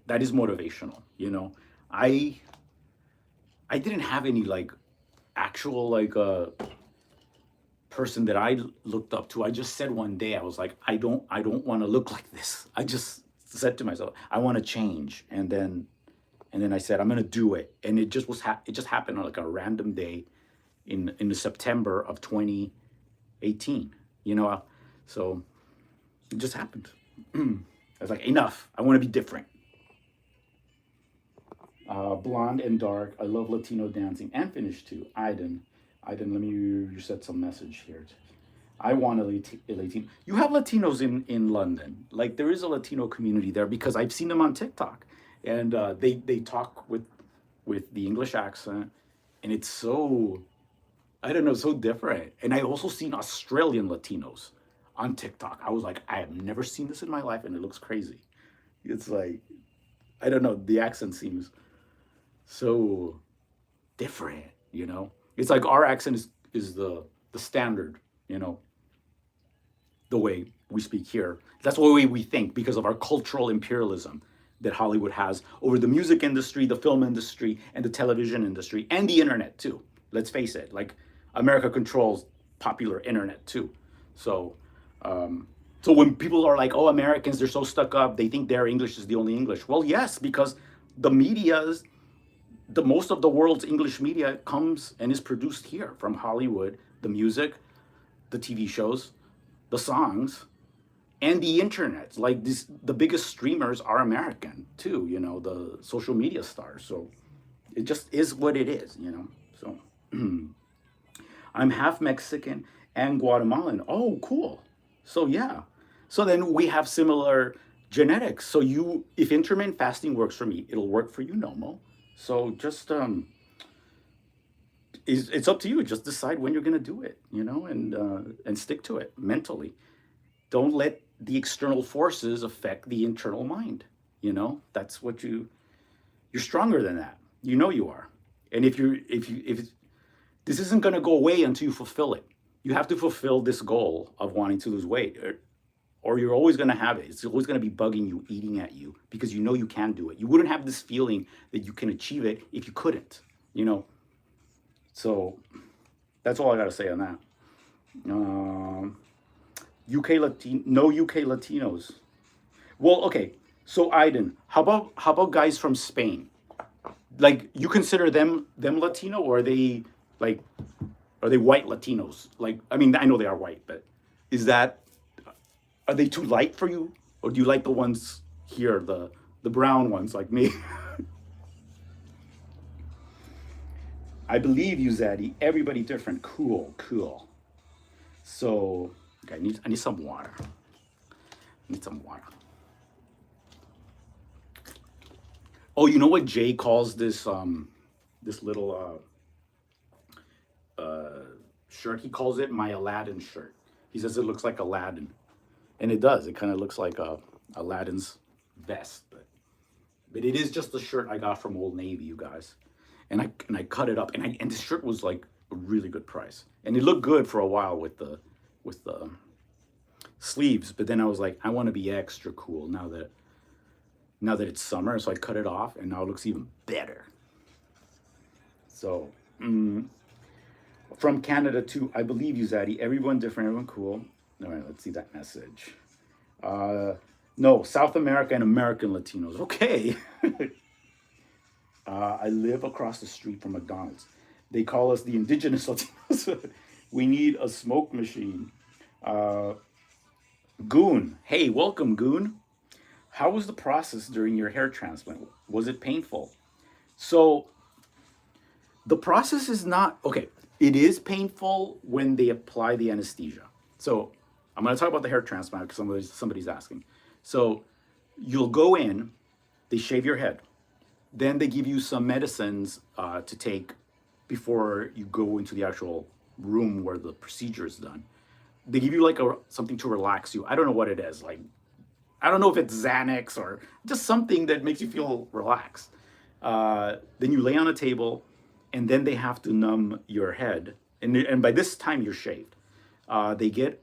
that is motivational, you know. I I didn't have any like actual like person that I looked up to. I just said one day, I was like, I don't want to look like this. I just said to myself, I want to change. And then I said, I'm gonna do it. And it just it just happened on like a random day in the September of 2018. You know, so it just happened. I was like, enough. I want to be different. Blonde and dark. I love Latino dancing and Finnish too. Aiden, let me. You said some message here. I want a Latino. You have Latinos in London. Like there is a Latino community there because I've seen them on TikTok, and they talk with the English accent, and it's so, I don't know, so different. And I also seen Australian Latinos on TikTok. I was like, I have never seen this in my life, and it looks crazy. It's like, I don't know, the accent seems so different, you know? It's like our accent is the standard, you know, the way we speak here. That's the way we think because of our cultural imperialism that Hollywood has over the music industry, the film industry, and the television industry, and the internet too. Let's face it, like America controls popular internet too. So, so when people are like, "Oh, Americans, they're so stuck up. They think their English is the only English." Well, yes, because the media's the most of the world's English media comes and is produced here from Hollywood. The music, the TV shows, the songs, and the internet. Like this, the biggest streamers are American too. You know, the social media stars. So it just is what it is. You know. So I'm half Mexican and Guatemalan. Oh, cool. So yeah. So then we have similar genetics. So if intermittent fasting works for me, it'll work for you, Nomo. So just it's up to you. Just decide when you're gonna do it, you know, and stick to it mentally. Don't let the external forces affect the internal mind. You know, that's what you're stronger than that. You know you are. And if this isn't gonna go away until you fulfill it. You have to fulfill this goal of wanting to lose weight, or you're always going to have it. It's always going to be bugging you, eating at you, because you know you can do it. You wouldn't have this feeling that you can achieve it if you couldn't, you know? So that's all I got to say on that. UK Latino, no UK Latinos. Well, okay. So Aiden, how about guys from Spain? Like, you consider them Latino, or like are they white Latinos? Like, I mean, I know they are white, but is that, are they too light for you, or do you like the ones here, the brown ones like me? I believe you, Zaddy. Everybody different. Cool, cool. So, okay, I need some water. I need some water. Oh, you know what Jay calls this little shirt? He calls it my Aladdin shirt. He says it looks like Aladdin, and it does. It kind of looks like Aladdin's vest, but it is just the shirt I got from Old Navy, you guys. And I cut it up, and this shirt was like a really good price, and it looked good for a while with the sleeves. But then I was like, I want to be extra cool now that it's summer, so I cut it off, and now it looks even better. So, from Canada too, I believe you, Zaddy. Everyone different, everyone cool. All right, let's see that message. No, South America and American Latinos. Okay. I live across the street from McDonald's. They call us the indigenous Latinos. We need a smoke machine. Goon. Hey, welcome, Goon. How was the process during your hair transplant? Was it painful? So the process is not okay. It is painful when they apply the anesthesia. So I'm going to talk about the hair transplant because somebody's asking. So you'll go in, they shave your head, then they give you some medicines to take before you go into the actual room where the procedure is done. They give you like something to relax you. I don't know what it is. Like, I don't know if it's Xanax or just something that makes you feel relaxed. Then you lay on a table, and then they have to numb your head. And by this time you're shaved. They get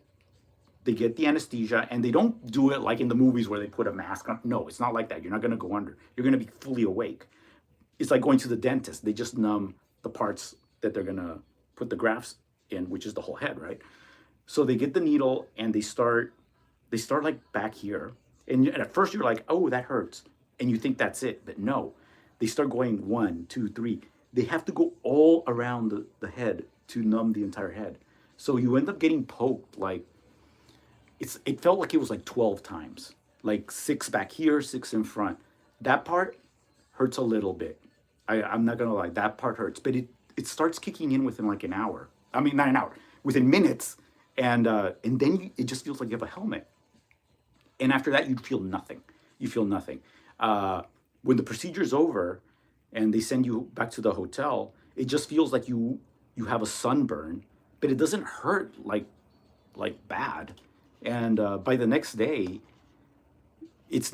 the anesthesia, and they don't do it like in the movies where they put a mask on. No, it's not like that. You're not going to go under. You're going to be fully awake. It's like going to the dentist. They just numb the parts that they're going to put the grafts in, which is the whole head, right? So they get the needle, and they start like back here. And at first you're like, oh, that hurts. And you think that's it. But no, they start going 1, 2, 3. They have to go all around the head to numb the entire head. So you end up getting poked like, it felt like it was like 12 times, like 6 back here, 6 in front. That part hurts a little bit. I'm not gonna lie, that part hurts, but it starts kicking in within like an hour. I mean, not an hour, within minutes, and then it just feels like you have a helmet. And after that, you feel nothing. You feel nothing. When the procedure's over, and they send you back to the hotel, it just feels like you have a sunburn, but it doesn't hurt like bad. And by the next day, it's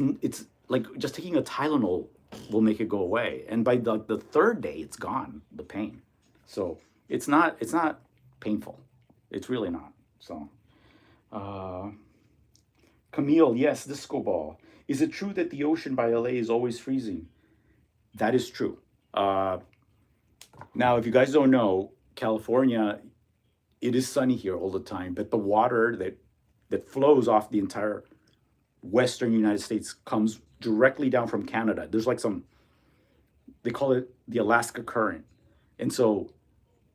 like just taking a Tylenol will make it go away. And by the third day, it's gone, the pain. So it's not painful. It's really not. So, Camille, yes, disco ball. Is it true that the ocean by LA is always freezing? That is true. Now, if you guys don't know, California, it is sunny here all the time, but the water that flows off the entire western United States comes directly down from Canada. There's like they call it the Alaska Current. And so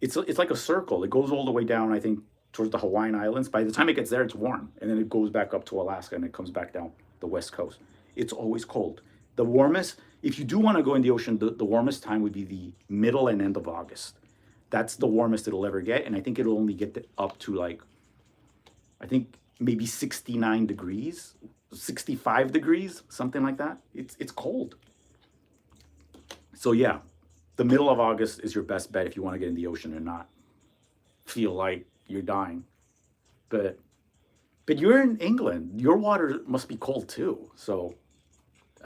it's like a circle. It goes all the way down, I think, towards the Hawaiian Islands. By the time it gets there, it's warm. And then it goes back up to Alaska, and it comes back down the west coast. It's always cold. The warmest, if you do want to go in the ocean, the warmest time would be the middle and end of August. That's the warmest it'll ever get. And I think it'll only get up to like, I think maybe 69 degrees, 65 degrees, something like that. It's cold. So yeah, the middle of August is your best bet if you want to get in the ocean and not feel like you're dying. But you're in England. Your water must be cold too. So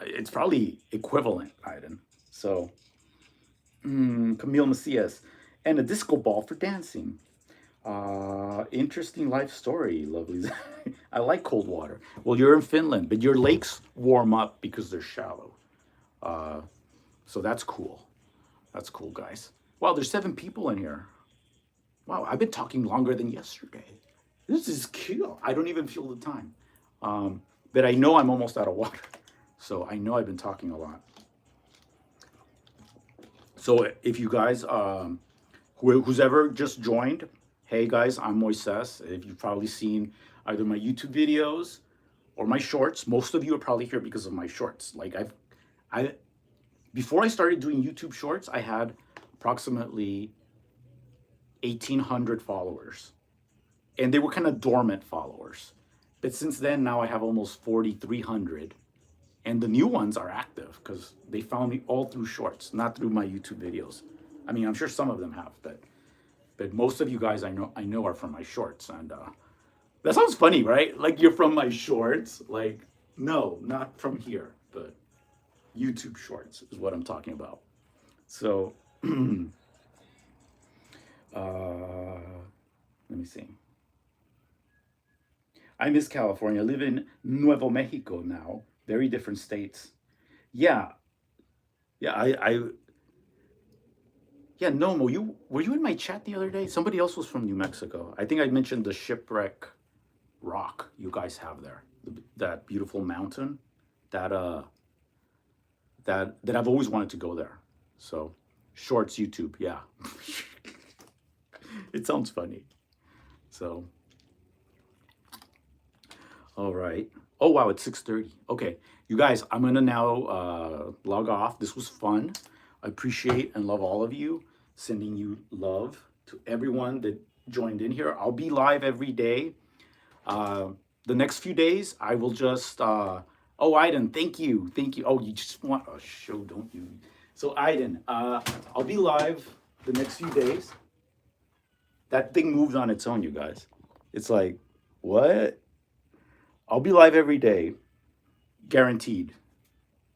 it's probably equivalent, Aiden. So, Camille Macias. And a disco ball for dancing. Interesting life story, lovely. I like cold water. Well, you're in Finland, but your lakes warm up because they're shallow. Uh, so that's cool. That's cool, guys. Wow, there's 7 people in here. Wow, I've been talking longer than yesterday. This is cool. I don't even feel the time. But I know I'm almost out of water. So I know I've been talking a lot. So if you guys, who's ever just joined, hey guys, I'm Moisés. If you've probably seen either my YouTube videos or my shorts, most of you are probably here because of my shorts. Like I, before I started doing YouTube shorts, I had approximately 1,800 followers, and they were kind of dormant followers. But since then, now I have almost 4,300, and the new ones are active because they found me all through shorts, not through my YouTube videos. I mean, I'm sure some of them have, but most of you guys I know are from my shorts, and that sounds funny, right? Like you're from my shorts. Like, no, not from here, but YouTube shorts is what I'm talking about. So, let me see. I miss California. I live in Nuevo Mexico now. Very different states. Yeah, yeah. Yeah. Nomo, you were you in my chat the other day? Somebody else was from New Mexico. I think I mentioned the shipwreck rock you guys have there, that beautiful mountain. That that I've always wanted to go there. So, shorts YouTube. Yeah, it sounds funny. So, all right. Oh wow, it's 6:30. Okay, you guys, I'm gonna now log off. This was fun. I appreciate and love all of you. Sending you love to everyone that joined in here. I'll be live every day. Uh, the next few days, I will just. Oh, Aiden, thank you, thank you. Oh, you just want a show, don't you? So, Aiden, I'll be live the next few days. That thing moved on its own, you guys. It's like, what? I'll be live every day, guaranteed,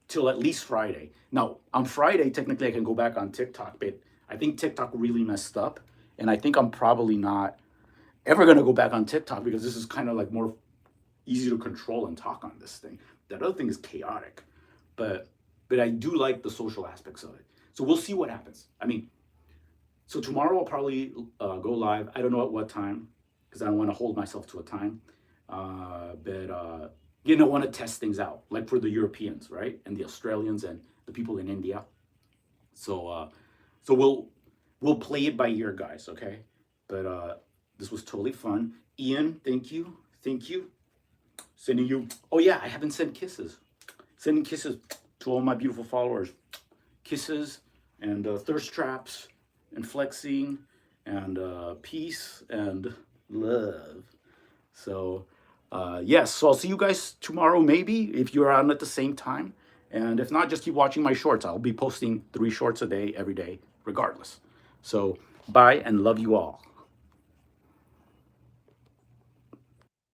till at least Friday. Now, on Friday, technically, I can go back on TikTok, but I think TikTok really messed up. And I think I'm probably not ever going to go back on TikTok because this is kind of like more easy to control and talk on this thing. That other thing is chaotic. But I do like the social aspects of it. So we'll see what happens. I mean, so tomorrow I'll probably go live. I don't know at what time because I don't want to hold myself to a time. But you know, want to test things out, like for the Europeans, right, and the Australians and the people in India. So, so we'll play it by ear, guys. Okay, but this was totally fun. Ian, thank you. Sending you. Oh yeah, I haven't sent kisses. Sending kisses to all my beautiful followers. Kisses and thirst traps and flexing and peace and love. So. Yes, so I'll see you guys tomorrow, maybe, if you're on at the same time. And if not, just keep watching my shorts. I'll be posting 3 shorts a day, every day, regardless. So, bye and love you all.